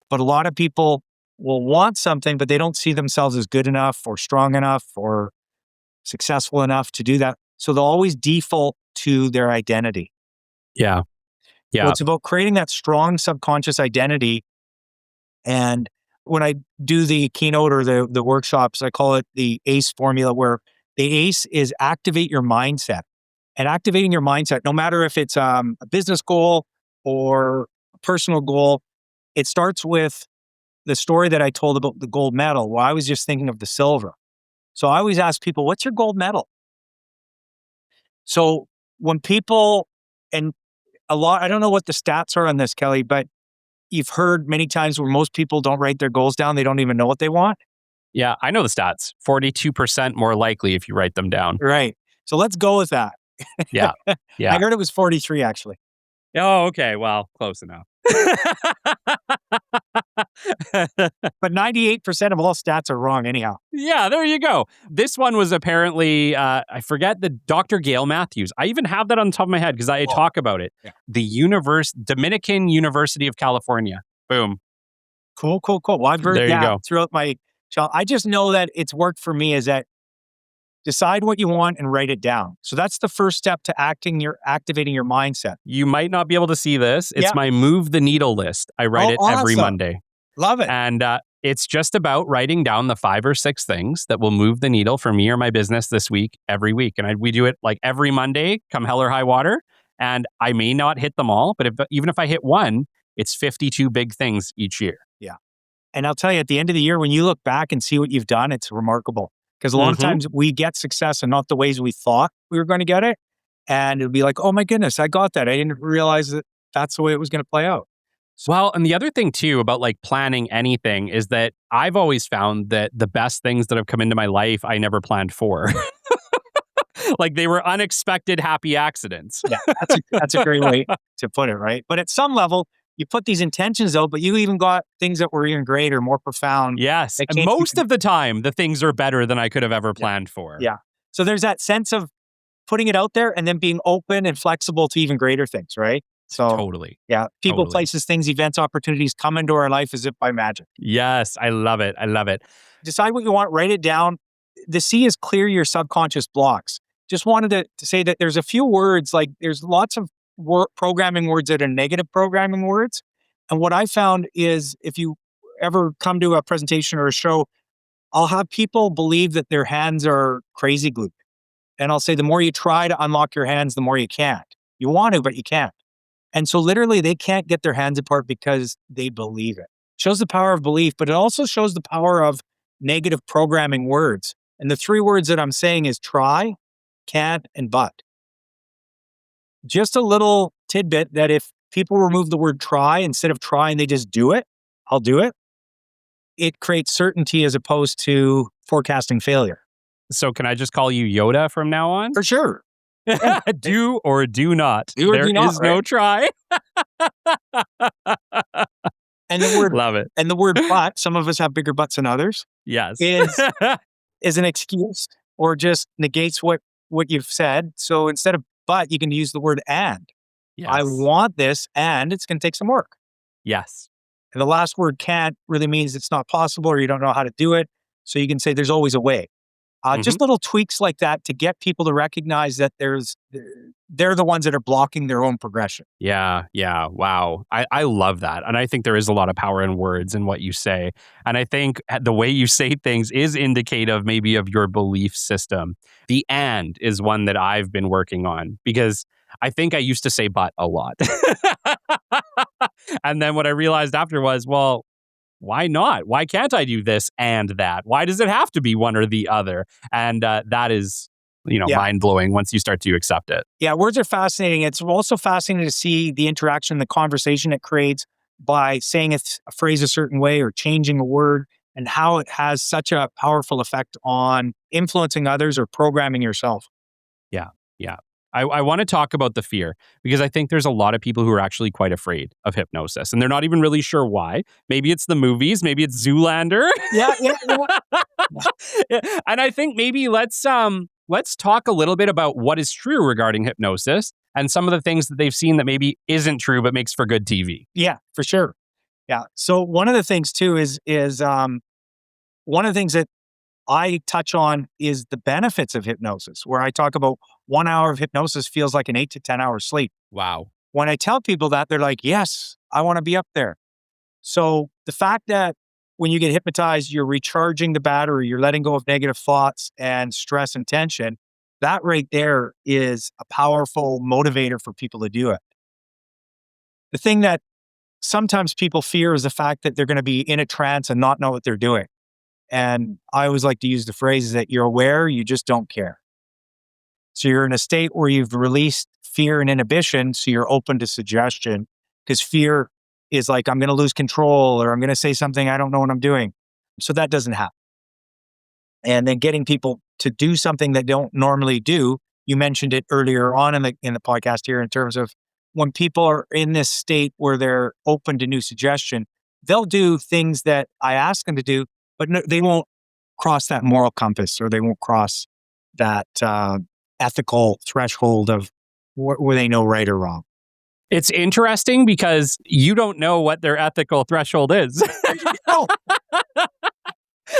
But a lot of people will want something, but they don't see themselves as good enough or strong enough or successful enough to do that. So they'll always default to their identity. Yeah. Well, it's about creating that strong subconscious identity. And when I do the keynote or the workshops, I call it the ACE formula, where the ACE is activate your mindset. And activating your mindset, no matter if it's a business goal or a personal goal, it starts with the story that I told about the gold medal. Well, I was just thinking of the silver. So I always ask people, what's your gold medal? So when people, and I don't know what the stats are on this, Kelly, but you've heard many times where most people don't write their goals down. They don't even know what they want. Yeah, I know the stats. 42% more likely if you write them down. Right. So let's go with that. Yeah. I heard it was 43 actually. Oh, okay. Well, close enough. But 98% of all stats are wrong anyhow. Yeah, there you go. This one was apparently, I forget, the Dr. Gail Matthews. I even have that on the top of my head because I talk about it. Yeah. The Dominican University of California. Boom. Cool. Well, I've heard There you go. throughout my child. I just know that it's worked for me is that decide what you want and write it down. So that's the first step to activating your mindset. You might not be able to see this. It's my Move the Needle list. I write it every Monday. Love it. And it's just about writing down the 5 or 6 things that will move the needle for me or my business this week, every week. And we do it like every Monday, come hell or high water. And I may not hit them all, but even if I hit one, it's 52 big things each year. Yeah. And I'll tell you, at the end of the year, when you look back and see what you've done, it's remarkable. Because a lot of times we get success and not the ways we thought we were going to get it. And it'll be like, oh my goodness, I got that. I didn't realize that that's the way it was going to play out. Well, and the other thing too about like planning anything is that I've always found that the best things that have come into my life, I never planned for. Like they were unexpected happy accidents. Yeah, that's a great way to put it, right? But at some level, you put these intentions out, but you even got things that were even greater, more profound. Yes. And most of the time, the things are better than I could have ever planned for. Yeah. So there's that sense of putting it out there and then being open and flexible to even greater things, right? So Totally. Yeah. People, places, things, events, opportunities come into our life as if by magic. Yes. I love it. I love it. Decide what you want, write it down. The C is clear your subconscious blocks. Just wanted to say that there's a few words, like there's lots of programming words that are negative programming words. And what I found is if you ever come to a presentation or a show, I'll have people believe that their hands are crazy glued. And I'll say, the more you try to unlock your hands, the more you can't. You want to, but you can't. And so literally they can't get their hands apart because they believe it. Shows the power of belief, but it also shows the power of negative programming words. And the 3 words that I'm saying is try, can't, and but. Just a little tidbit that if people remove the word try, instead of try and they just do it, I'll do it. It creates certainty as opposed to forecasting failure. So can I just call you Yoda from now on? For sure. Do or do not. Do or there do not, is no try. And the word Love it. and the word but, some of us have bigger butts than others, Yes. is an excuse or just negates what you've said. So instead of but, you can use the word and. Yes. I want this and it's going to take some work. Yes. And the last word can't really means it's not possible or you don't know how to do it. So you can say there's always a way. Just little tweaks like that to get people to recognize that they're the ones that are blocking their own progression. Yeah. Wow. I love that. And I think there is a lot of power in words and what you say. And I think the way you say things is indicative maybe of your belief system. The and is one that I've been working on because I think I used to say but a lot. And then what I realized after was, well, why not? Why can't I do this and that? Why does it have to be one or the other? And that is, mind-blowing once you start to accept it. Yeah, words are fascinating. It's also fascinating to see the interaction, the conversation it creates by saying a phrase a certain way or changing a word and how it has such a powerful effect on influencing others or programming yourself. Yeah. I want to talk about the fear because I think there's a lot of people who are actually quite afraid of hypnosis and they're not even really sure why. Maybe it's the movies, maybe it's Zoolander. Yeah. And I think maybe let's talk a little bit about what is true regarding hypnosis and some of the things that they've seen that maybe isn't true but makes for good TV. Yeah, for sure. Yeah. So one of the things too is one of the things that I touch on is the benefits of hypnosis, where I talk about 1 hour of hypnosis feels like an 8 to 10 hours sleep. Wow. When I tell people that, they're like, yes, I want to be up there. So the fact that when you get hypnotized, you're recharging the battery, you're letting go of negative thoughts and stress and tension, that right there is a powerful motivator for people to do it. The thing that sometimes people fear is the fact that they're going to be in a trance and not know what they're doing. And I always like to use the phrase that you're aware, you just don't care. So you're in a state where you've released fear and inhibition, so you're open to suggestion, because fear is like, I'm going to lose control or I'm going to say something I don't know what I'm doing. So that doesn't happen. And then getting people to do something they don't normally do. You mentioned it earlier on in the podcast here in terms of when people are in this state where they're open to new suggestion, they'll do things that I ask them to do, but no, they won't cross that moral compass or they won't cross that ethical threshold of where they know right or wrong. It's interesting because you don't know what their ethical threshold is.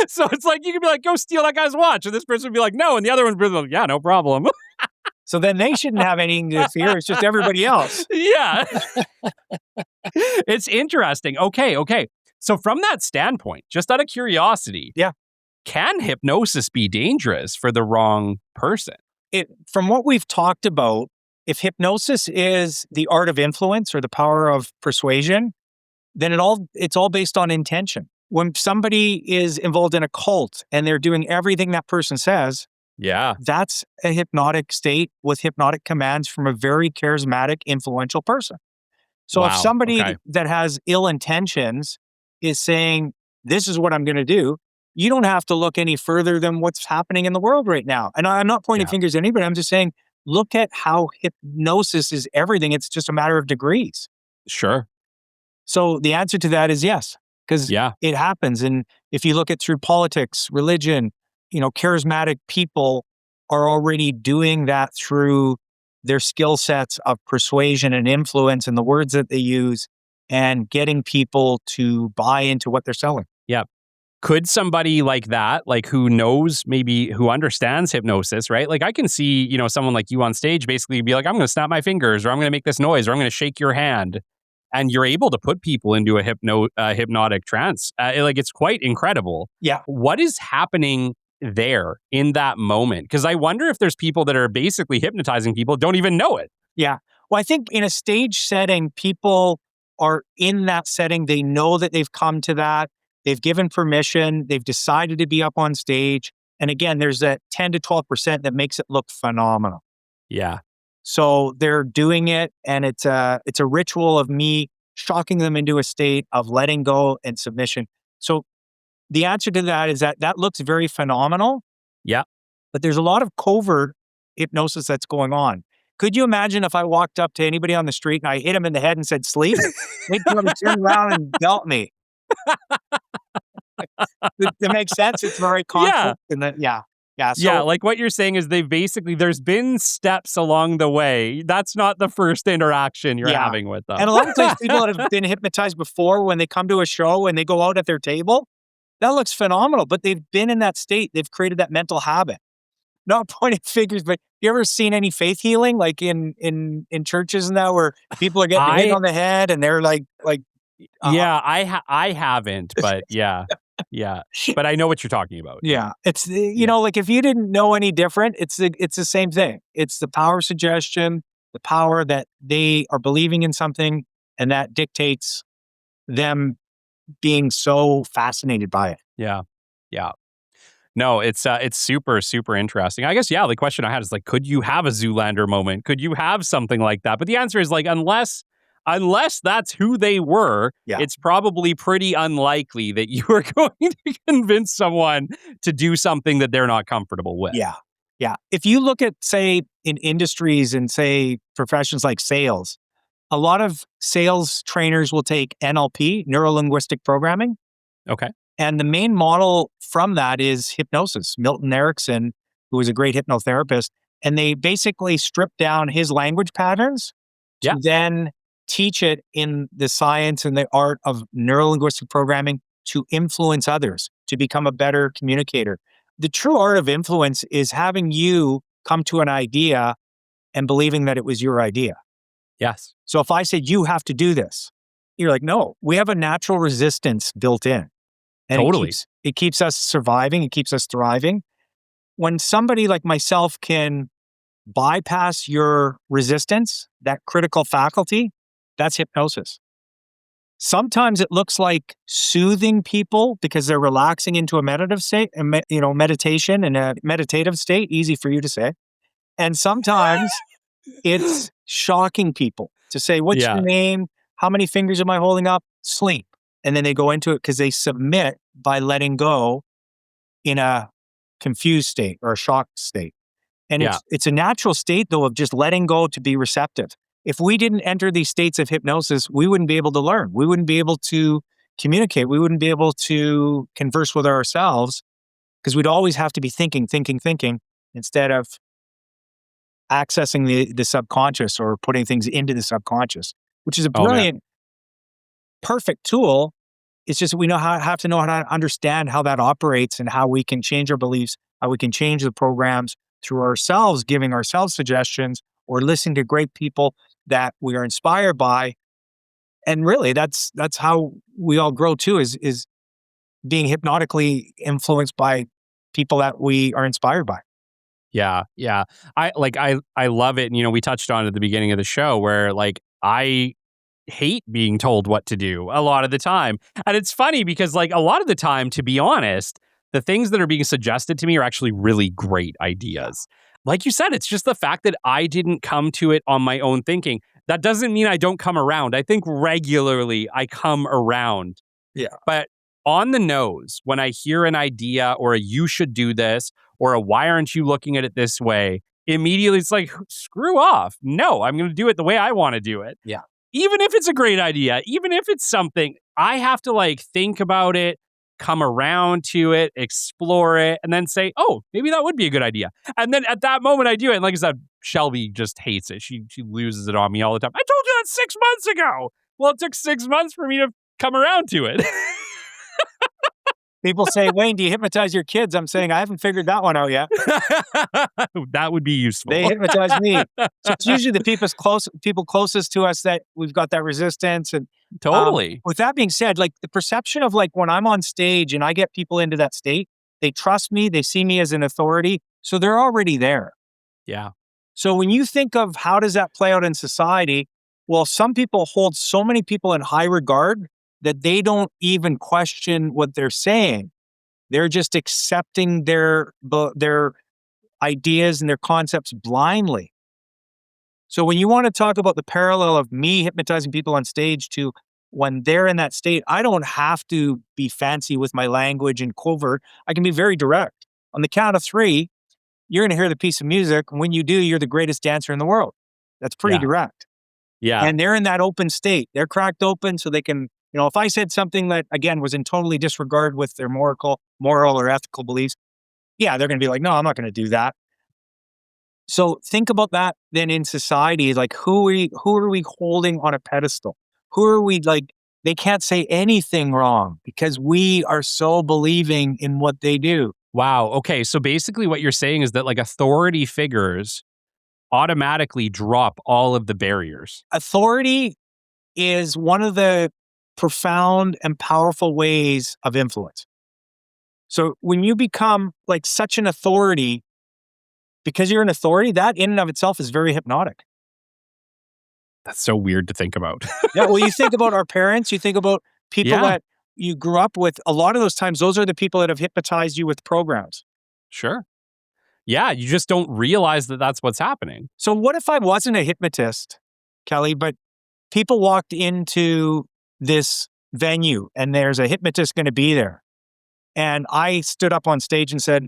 So it's like, you could be like, go steal that guy's watch. And this person would be like, no. And the other one would be like, yeah, no problem. So then they shouldn't have anything to fear. It's just everybody else. Yeah. It's interesting. Okay. So from that standpoint, just out of curiosity, yeah, can hypnosis be dangerous for the wrong person? From what we've talked about, if hypnosis is the art of influence or the power of persuasion, then it's all based on intention. When somebody is involved in a cult and they're doing everything that person says, yeah, that's a hypnotic state with hypnotic commands from a very charismatic, influential person. So if somebody that has ill intentions is saying, this is what I'm going to do, you don't have to look any further than what's happening in the world right now. And I'm not pointing fingers at anybody. I'm just saying, look at how hypnosis is everything. It's just a matter of degrees. Sure. So the answer to that is yes, because it happens. And if you look at through politics, religion, charismatic people are already doing that through their skill sets of persuasion and influence and the words that they use and getting people to buy into what they're selling. Yeah. Could somebody like that, like who knows, maybe who understands hypnosis, right? Like I can see, someone like you on stage basically be like, I'm going to snap my fingers or I'm going to make this noise or I'm going to shake your hand. and you're able to put people into a hypnotic trance. It's quite incredible. Yeah. What is happening there in that moment? Because I wonder if there's people that are basically hypnotizing people, don't even know it. Yeah. Well, I think in a stage setting, people are in that setting. They know that they've come to that. They've given permission. They've decided to be up on stage. And again, there's that 10 to 12% that makes it look phenomenal. Yeah. So they're doing it, and it's a ritual of me shocking them into a state of letting go and submission. So the answer to that is that looks very phenomenal. Yeah. But there's a lot of covert hypnosis that's going on. Could you imagine if I walked up to anybody on the street and I hit him in the head and said, sleep? They'd probably turn around and belt me. That makes sense. It's very conflict. Yeah. So, like what you're saying is there's been steps along the way. That's not the first interaction you're having with them. And a lot of times people that have been hypnotized before, when they come to a show and they go out at their table, that looks phenomenal, but they've been in that state. They've created that mental habit. Not pointing fingers, but you ever seen any faith healing, like in churches and that, where people are getting hit on the head and they're like, yeah, I haven't, but yeah. But I know what you're talking about. Yeah. It's, like if you didn't know any different, it's the same thing. It's the power of suggestion, the power that they are believing in something, and that dictates them being so fascinated by it. Yeah. No, it's super, super interesting. I guess, the question I had is like, could you have a Zoolander moment? Could you have something like that? But the answer is like, unless that's who they were, it's probably pretty unlikely that you are going to convince someone to do something that they're not comfortable with. Yeah. If you look at, say, in industries and say professions like sales, a lot of sales trainers will take NLP, neuro-linguistic programming. Okay. And the main model from that is hypnosis. Milton Erickson, who was a great hypnotherapist, and they basically stripped down his language patterns to then teach it in the science and the art of neuro-linguistic programming to influence others, to become a better communicator. The true art of influence is having you come to an idea and believing that it was your idea. Yes. So if I said, you have to do this, you're like, no, we have a natural resistance built in. And totally. It keeps us surviving. It keeps us thriving. When somebody like myself can bypass your resistance, that critical faculty, that's hypnosis. Sometimes it looks like soothing people because they're relaxing into a meditative state, meditation and a meditative state, easy for you to say. And sometimes it's shocking people to say, what's your name? How many fingers am I holding up? Sleep. And then they go into it because they submit by letting go in a confused state or a shocked state. And it's a natural state, though, of just letting go to be receptive. If we didn't enter these states of hypnosis, we wouldn't be able to learn. We wouldn't be able to communicate. We wouldn't be able to converse with ourselves because we'd always have to be thinking instead of accessing the subconscious or putting things into the subconscious, which is a brilliant, perfect tool. It's just we have to know how to understand how that operates and how we can change our beliefs, how we can change the programs through ourselves, giving ourselves suggestions or listening to great people that we are inspired by. And really, that's how we all grow too, is being hypnotically influenced by people that we are inspired by. Yeah. I love it. And, we touched on it at the beginning of the show where I hate being told what to do a lot of the time. And it's funny because a lot of the time, to be honest, the things that are being suggested to me are actually really great ideas. Like you said, it's just the fact that I didn't come to it on my own thinking. That doesn't mean I don't come around. I think regularly I come around. Yeah. But on the nose, when I hear an idea or a you should do this or a why aren't you looking at it this way, immediately it's like, screw off. No, I'm going to do it the way I want to do it. Yeah. Even if it's a great idea, even if it's something, I have to think about it, come around to it, explore it, and then say, oh, maybe that would be a good idea. And then at that moment I do it. And like I said, Shelby just hates it. She loses it on me all the time. I told you that 6 months ago. Well, it took 6 months for me to come around to it. People say, Wayne, do you hypnotize your kids? I'm saying, I haven't figured that one out yet. That would be useful. They hypnotize me. So it's usually the people closest to us that we've got that resistance. And Totally. with that being said, like the perception of like when I'm on stage and I get people into that state, they trust me, they see me as an authority. So they're already there. Yeah. So when you think of how does that play out in society, well, some people hold so many people in high regard that they don't even question what they're saying. They're just accepting their ideas and their concepts blindly. So when you want to talk about the parallel of me hypnotizing people on stage to when they're in that state, I don't have to be fancy with my language and covert. I can be very direct. On the count of 3, you're going to hear the piece of music. And when you do, you're the greatest dancer in the world. That's pretty direct. Yeah. And they're in that open state. They're cracked open so they can, if I said something that, again, was in totally disregard with their moral or ethical beliefs, yeah, they're going to be like, no, I'm not going to do that. So think about that then in society, like who are we holding on a pedestal? Who are we like, they can't say anything wrong because we are so believing in what they do. Wow. Okay. So basically what you're saying is that like authority figures automatically drop all of the barriers. Authority is one of the profound and powerful ways of influence. So when you become like such an authority, because you're an authority, that in and of itself is very hypnotic. That's so weird to think about. Yeah, well, you think about our parents, you think about people that you grew up with. A lot of those times, those are the people that have hypnotized you with programs. Sure. Yeah, you just don't realize that that's what's happening. So what if I wasn't a hypnotist, Kelly, but people walked into this venue and there's a hypnotist going to be there. And I stood up on stage and said,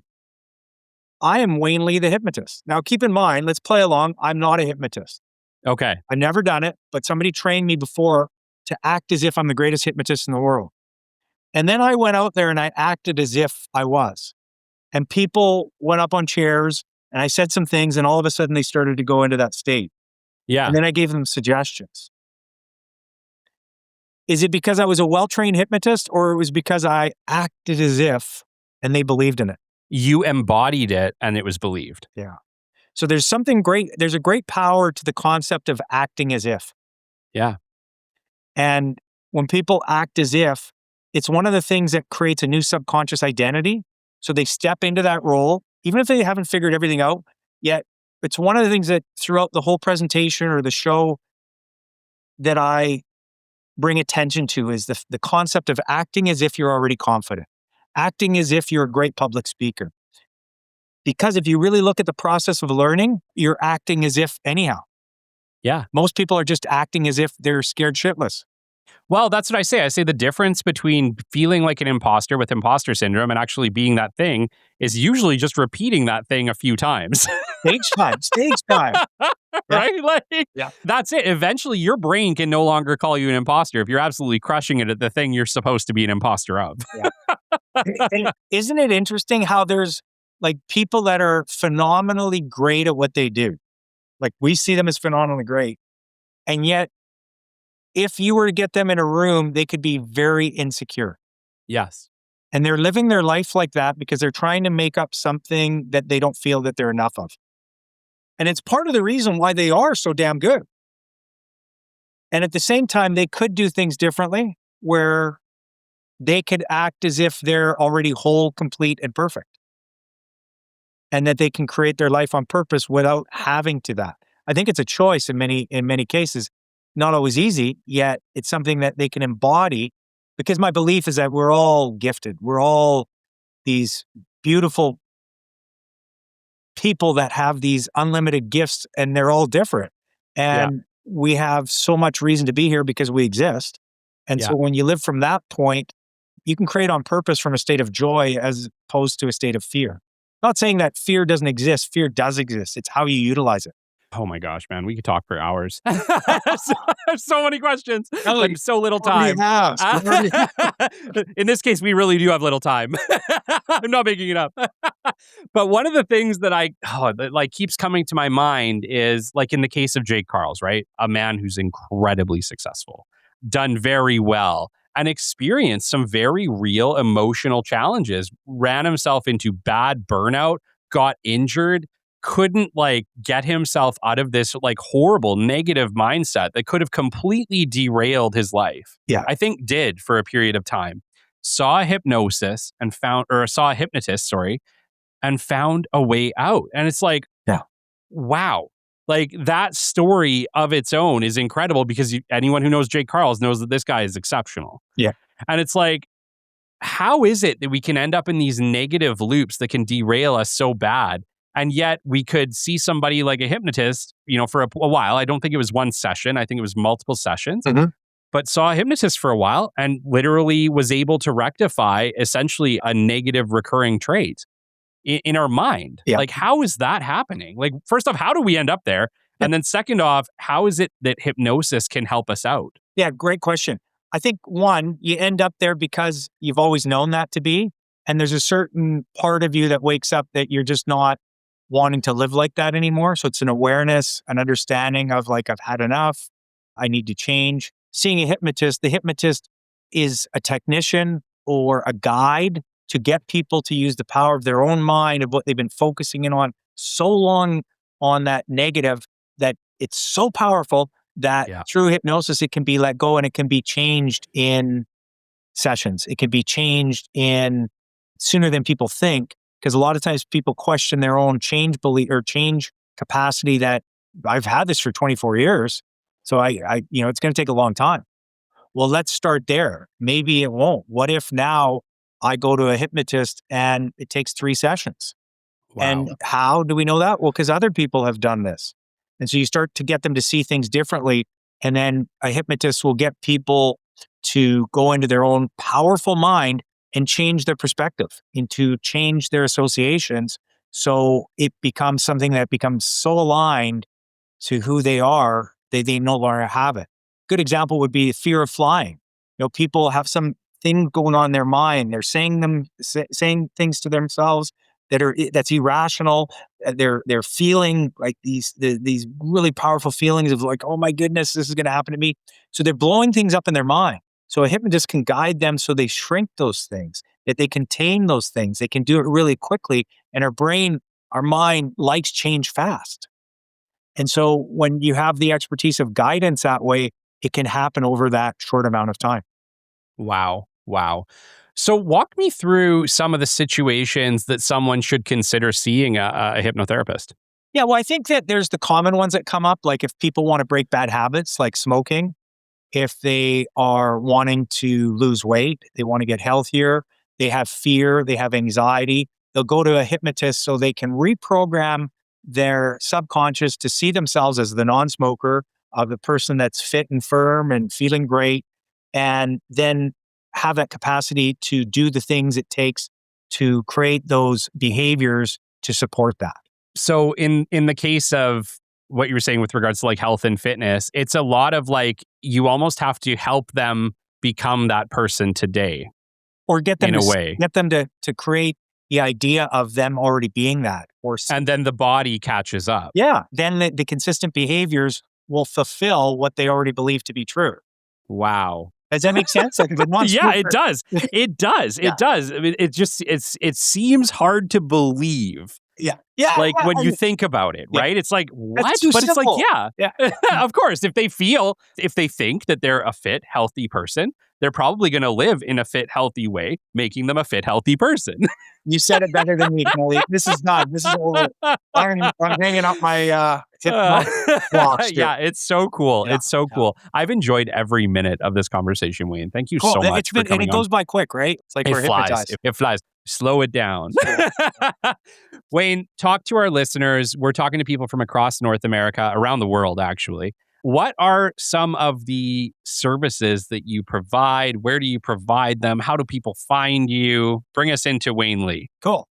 I am Wayne Lee the hypnotist. Now, keep in mind, let's play along. I'm not a hypnotist. Okay. I've never done it, but somebody trained me before to act as if I'm the greatest hypnotist in the world. And then I went out there and I acted as if I was. And people went up on chairs and I said some things and all of a sudden they started to go into that state. Yeah. And then I gave them suggestions. Is it because I was a well-trained hypnotist or it was because I acted as if and they believed in it? You embodied it and it was believed. Yeah. So there's something great. There's a great power to the concept of acting as if. Yeah. And when people act as if, it's one of the things that creates a new subconscious identity. So they step into that role, even if they haven't figured everything out yet. It's one of the things that throughout the whole presentation or the show that I bring attention to is the concept of acting as if you're already confident, acting as if you're a great public speaker. Because if you really look at the process of learning, you're acting as if anyhow. Yeah. Most people are just acting as if they're scared shitless. Well, that's what I say. I say the difference between feeling like an imposter with imposter syndrome and actually being that thing is usually just repeating that thing a few times. Stage time. Right? Like, Yeah. That's it. Eventually, your brain can no longer call you an imposter if you're absolutely crushing it at the thing you're supposed to be an imposter of. And isn't it interesting how there's like people that are phenomenally great at what they do? Like we see them as phenomenally great. And yet, if you were to get them in a room, they could be very insecure. Yes. And they're living their life like that because they're trying to make up something that they don't feel that they're enough of. And it's part of the reason why they are so damn good. And at the same time, they could do things differently where they could act as if they're already whole, complete, and perfect. And that they can create their life on purpose without having to that. I think it's a choice in many cases. Not always easy, yet it's something that they can embody because my belief is that we're all gifted. We're all these beautiful people that have these unlimited gifts and they're all different. And we have so much reason to be here because we exist. And so when you live from that point, you can create on purpose from a state of joy as opposed to a state of fear. Not saying that fear doesn't exist. Fear does exist. It's how you utilize it. Oh my gosh, man. We could talk for hours. I have so many questions. And so little time. In this case, we really do have little time. I'm not making it up. But one of the things that that keeps coming to my mind is like in the case of Jake Carls, right? A man who's incredibly successful, done very well. and experienced some very real emotional challenges, ran himself into bad burnout, got injured, couldn't like get himself out of this like horrible negative mindset that could have completely derailed his life. Yeah. I think did for a period of time. Saw a hypnosis and found, or saw a hypnotist, sorry, and found a way out. And it's like, Yeah. wow. Like that story of its own is incredible because anyone who knows Jake Carls knows that this guy is exceptional. Yeah. And it's like, how is it that we can end up in these negative loops that can derail us so bad? And yet we could see somebody like a hypnotist, for a while. I don't think it was one session. I think it was multiple sessions, but saw a hypnotist for a while and literally was able to rectify essentially a negative recurring trait in our mind. Yeah. Like, how is that happening? Like, first off, how do we end up there? And then second off, how is it that hypnosis can help us out? Yeah, great question. I think one, you end up there because you've always known that to be. And there's a certain part of you that wakes up that you're just not wanting to live like that anymore. So it's an awareness, an understanding of like, I've had enough. I need to change. Seeing a hypnotist, the hypnotist is a technician or a guide to get people to use the power of their own mind, of what they've been focusing in on so long on that negative, that it's so powerful that through hypnosis, it can be let go and it can be changed in sessions. It can be changed in sooner than people think, because a lot of times people question their own change belief or change capacity. That I've had this for 24 years. So I it's going to take a long time. Well, let's start there. Maybe it won't. What if now I go to a hypnotist and it takes 3 sessions? Wow. And how do we know that? Well, because other people have done this. And so you start to get them to see things differently. And then a hypnotist will get people to go into their own powerful mind and change their perspective, and to change their associations. So it becomes something that becomes so aligned to who they are, they no longer have it. Good example would be fear of flying. People have some thing going on in their mind. They're saying things to themselves that's irrational. They're feeling like these really powerful feelings of like, oh my goodness, this is going to happen to me. So they're blowing things up in their mind. So a hypnotist can guide them so they shrink those things, that they contain those things. They can do it really quickly. And our mind likes change fast. And so when you have the expertise of guidance that way, it can happen over that short amount of time. Wow. So walk me through some of the situations that someone should consider seeing a hypnotherapist. Yeah, well, I think that there's the common ones that come up, like if people want to break bad habits like smoking, if they are wanting to lose weight, they want to get healthier, they have fear, they have anxiety, they'll go to a hypnotist so they can reprogram their subconscious to see themselves as the non-smoker, of the person that's fit and firm and feeling great, and then have that capacity to do the things it takes to create those behaviors to support that. So in the case of what you were saying with regards to like health and fitness, it's a lot of like, you almost have to help them become that person today. Or get them to create the idea of them already being that. And then the body catches up. Yeah. Then the consistent behaviors will fulfill what they already believe to be true. Wow. Does that make sense? Yeah, it does. It does. Yeah. It does. I mean, it seems hard to believe. Yeah. Like when you think about it, right? It's like, what? That's too But simple. It's like, yeah. Of course, if they think that they're a fit, healthy person, they're probably going to live in a fit, healthy way, making them a fit, healthy person. You said it better than me, Kelly. This is over. I'm hanging up my watch. Yeah, it's so cool. Yeah, it's so cool. I've enjoyed every minute of this conversation, Wayne. Thank you so much for coming and it goes by quick, right? It's like we're hypnotized. It flies. Slow it down. Wayne, talk to our listeners. We're talking to people from across North America, around the world, actually. What are some of the services that you provide? Where do you provide them? How do people find you? Bring us into Wayne Lee. Cool.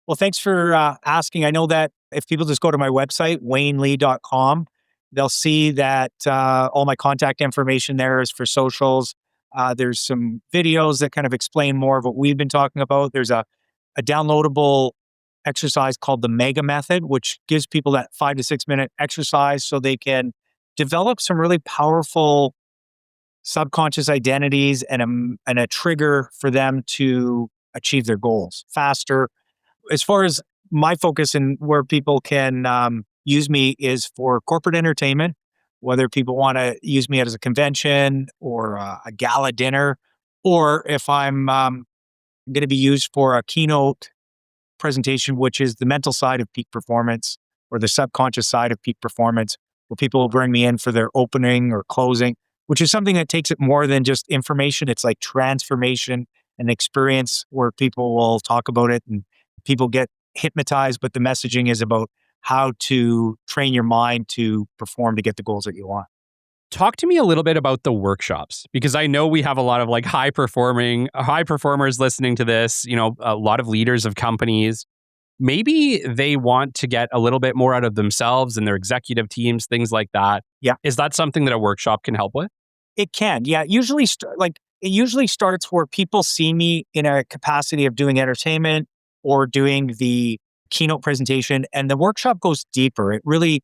Well, thanks for asking. I know that if people just go to my website, waynelee.com, they'll see that all my contact information there is for socials. There's some videos that kind of explain more of what we've been talking about. There's a downloadable exercise called the Mega Method, which gives people that 5 to 6 minute exercise so they can develop some really powerful subconscious identities and a trigger for them to achieve their goals faster. As far as my focus and where people can use me is for corporate entertainment, whether people want to use me as a convention or a gala dinner, or if I'm going to be used for a keynote presentation, which is the mental side of peak performance or the subconscious side of peak performance, where people will bring me in for their opening or closing, which is something that takes it more than just information. It's like transformation and experience where people will talk about it and people get hypnotized, but the messaging is about how to train your mind to perform to get the goals that you want. Talk to me a little bit about the workshops, because I know we have a lot of like high performers listening to this, a lot of leaders of companies. Maybe they want to get a little bit more out of themselves and their executive teams, things like that. Yeah. Is that something that a workshop can help with? It can. Yeah. It usually starts where people see me in a capacity of doing entertainment or doing the keynote presentation, and the workshop goes deeper. It really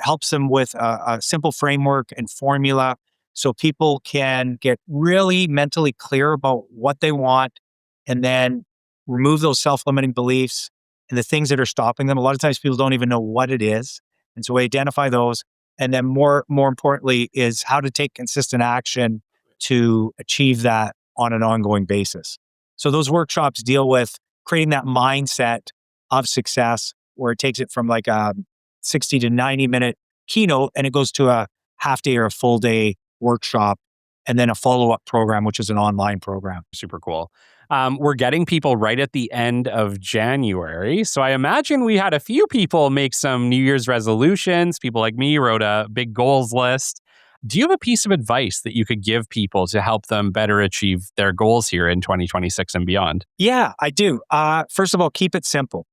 helps them with a simple framework and formula so people can get really mentally clear about what they want and then remove those self-limiting beliefs and the things that are stopping them. A lot of times people don't even know what it is. And so we identify those. And then more importantly is how to take consistent action to achieve that on an ongoing basis. So those workshops deal with creating that mindset of success where it takes it from like a 60 to 90 minute keynote and it goes to a half day or a full day workshop and then a follow-up program, which is an online program. Super cool. We're getting people right at the end of January. So I imagine we had a few people make some New Year's resolutions. People like me wrote a big goals list. Do you have a piece of advice that you could give people to help them better achieve their goals here in 2026 and beyond? Yeah, I do. First of all, keep it simple.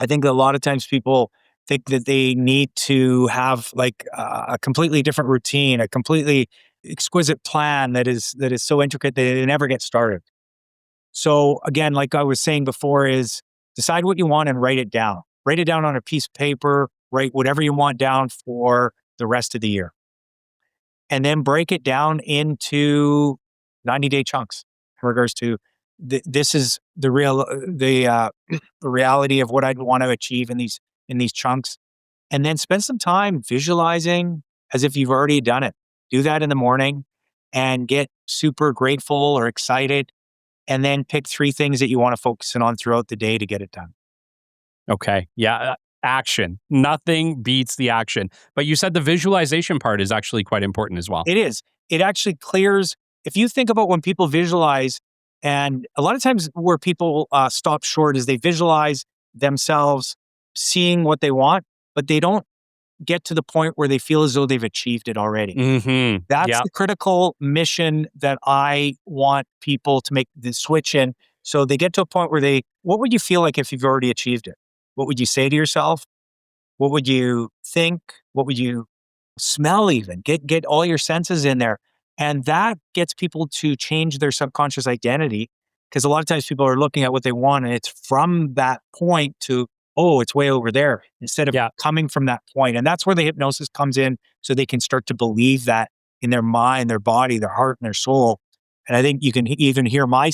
I think that a lot of times people think that they need to have like a completely different routine, a completely exquisite plan that is so intricate that they never get started. So again, like I was saying before, is decide what you want and write it down. Write it down on a piece of paper, write whatever you want down for the rest of the year. And then break it down into 90-day chunks in regards to this is the reality of what I'd want to achieve in these chunks. And then spend some time visualizing as if you've already done it. Do that in the morning and get super grateful or excited. And then pick 3 things that you want to focus in on throughout the day to get it done. Okay. Yeah. Action. Nothing beats the action. But you said the visualization part is actually quite important as well. It is. It actually clears. If you think about when people visualize, and a lot of times where people stop short is they visualize themselves seeing what they want, but they don't get to the point where they feel as though they've achieved it already. Mm-hmm. That's the critical mission that I want people to make the switch in. So they get to a point where what would you feel like if you've already achieved it? What would you say to yourself? What would you think? What would you smell even? Get all your senses in there. And that gets people to change their subconscious identity because a lot of times people are looking at what they want and it's from that point to, oh, it's way over there instead of coming from that point. And that's where the hypnosis comes in so they can start to believe that in their mind, their body, their heart, and their soul. And I think you can even hear my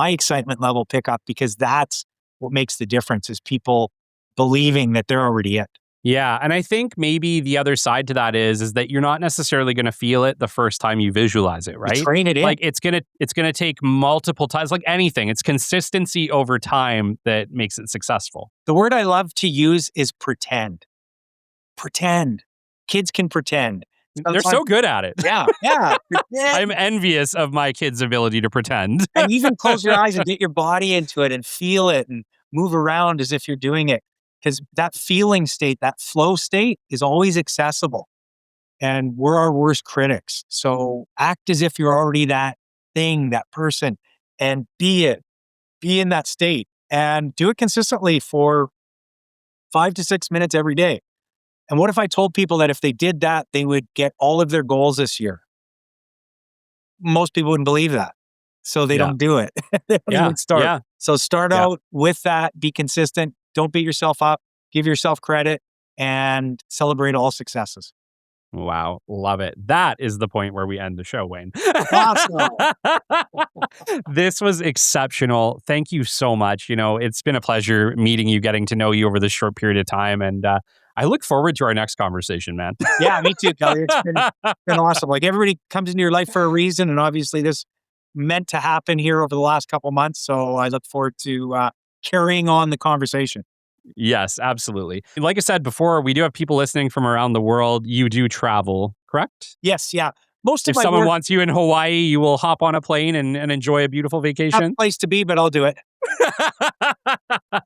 excitement level pick up because that's what makes the difference is people believing that they're already it. Yeah. And I think maybe the other side to that is that you're not necessarily going to feel it the first time you visualize it, right? You train it in. Like it's gonna take multiple times, like anything. It's consistency over time that makes it successful. The word I love to use is pretend. Pretend. Kids can pretend. They're so good at it. Yeah. I'm envious of my kids' ability to pretend. And even close your eyes and get your body into it and feel it and move around as if you're doing it. Because that feeling state, that flow state is always accessible. And we're our worst critics. So act as if you're already that thing, that person, and be it. Be in that state and do it consistently for 5 to 6 minutes every day. And what if I told people that if they did that, they would get all of their goals this year? Most people wouldn't believe that. So they don't do it. They don't even start. Yeah. So start out with that, be consistent. Don't beat yourself up, give yourself credit, and celebrate all successes. Wow. Love it. That is the point where we end the show, Wayne. Awesome. This was exceptional. Thank you so much. It's been a pleasure meeting you, getting to know you over this short period of time. And I look forward to our next conversation, man. Yeah, me too, Kelly. It's been awesome. Like, everybody comes into your life for a reason. And obviously this meant to happen here over the last couple of months. So I look forward to carrying on the conversation. Yes, absolutely. Like I said before, we do have people listening from around the world. You do travel, correct? Yes, yeah. Most of If my someone work, wants you in Hawaii, you will hop on a plane and enjoy a beautiful not vacation. a place to be, but I'll do it.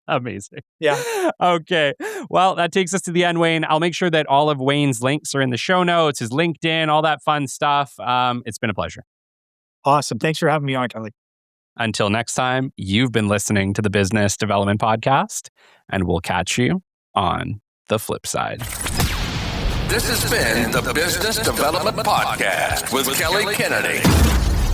Amazing. Yeah. Okay. Well, that takes us to the end, Wayne. I'll make sure that all of Wayne's links are in the show notes, his LinkedIn, all that fun stuff. It's been a pleasure. Awesome. Thanks for having me on, Kelly. Until next time, you've been listening to the Business Development Podcast, and we'll catch you on the flip side. This has been the Business Development Podcast with Kelly Kennedy.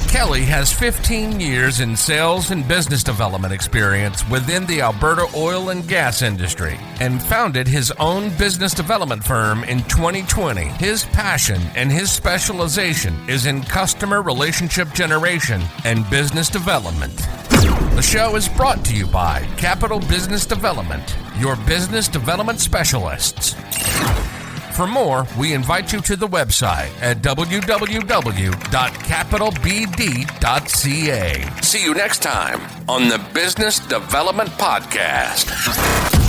Kelly has 15 years in sales and business development experience within the Alberta oil and gas industry and founded his own business development firm in 2020. His passion and his specialization is in customer relationship generation and business development. The show is brought to you by Capital Business Development, your business development specialists. For more, we invite you to the website at www.capitalbd.ca. See you next time on the Business Development Podcast.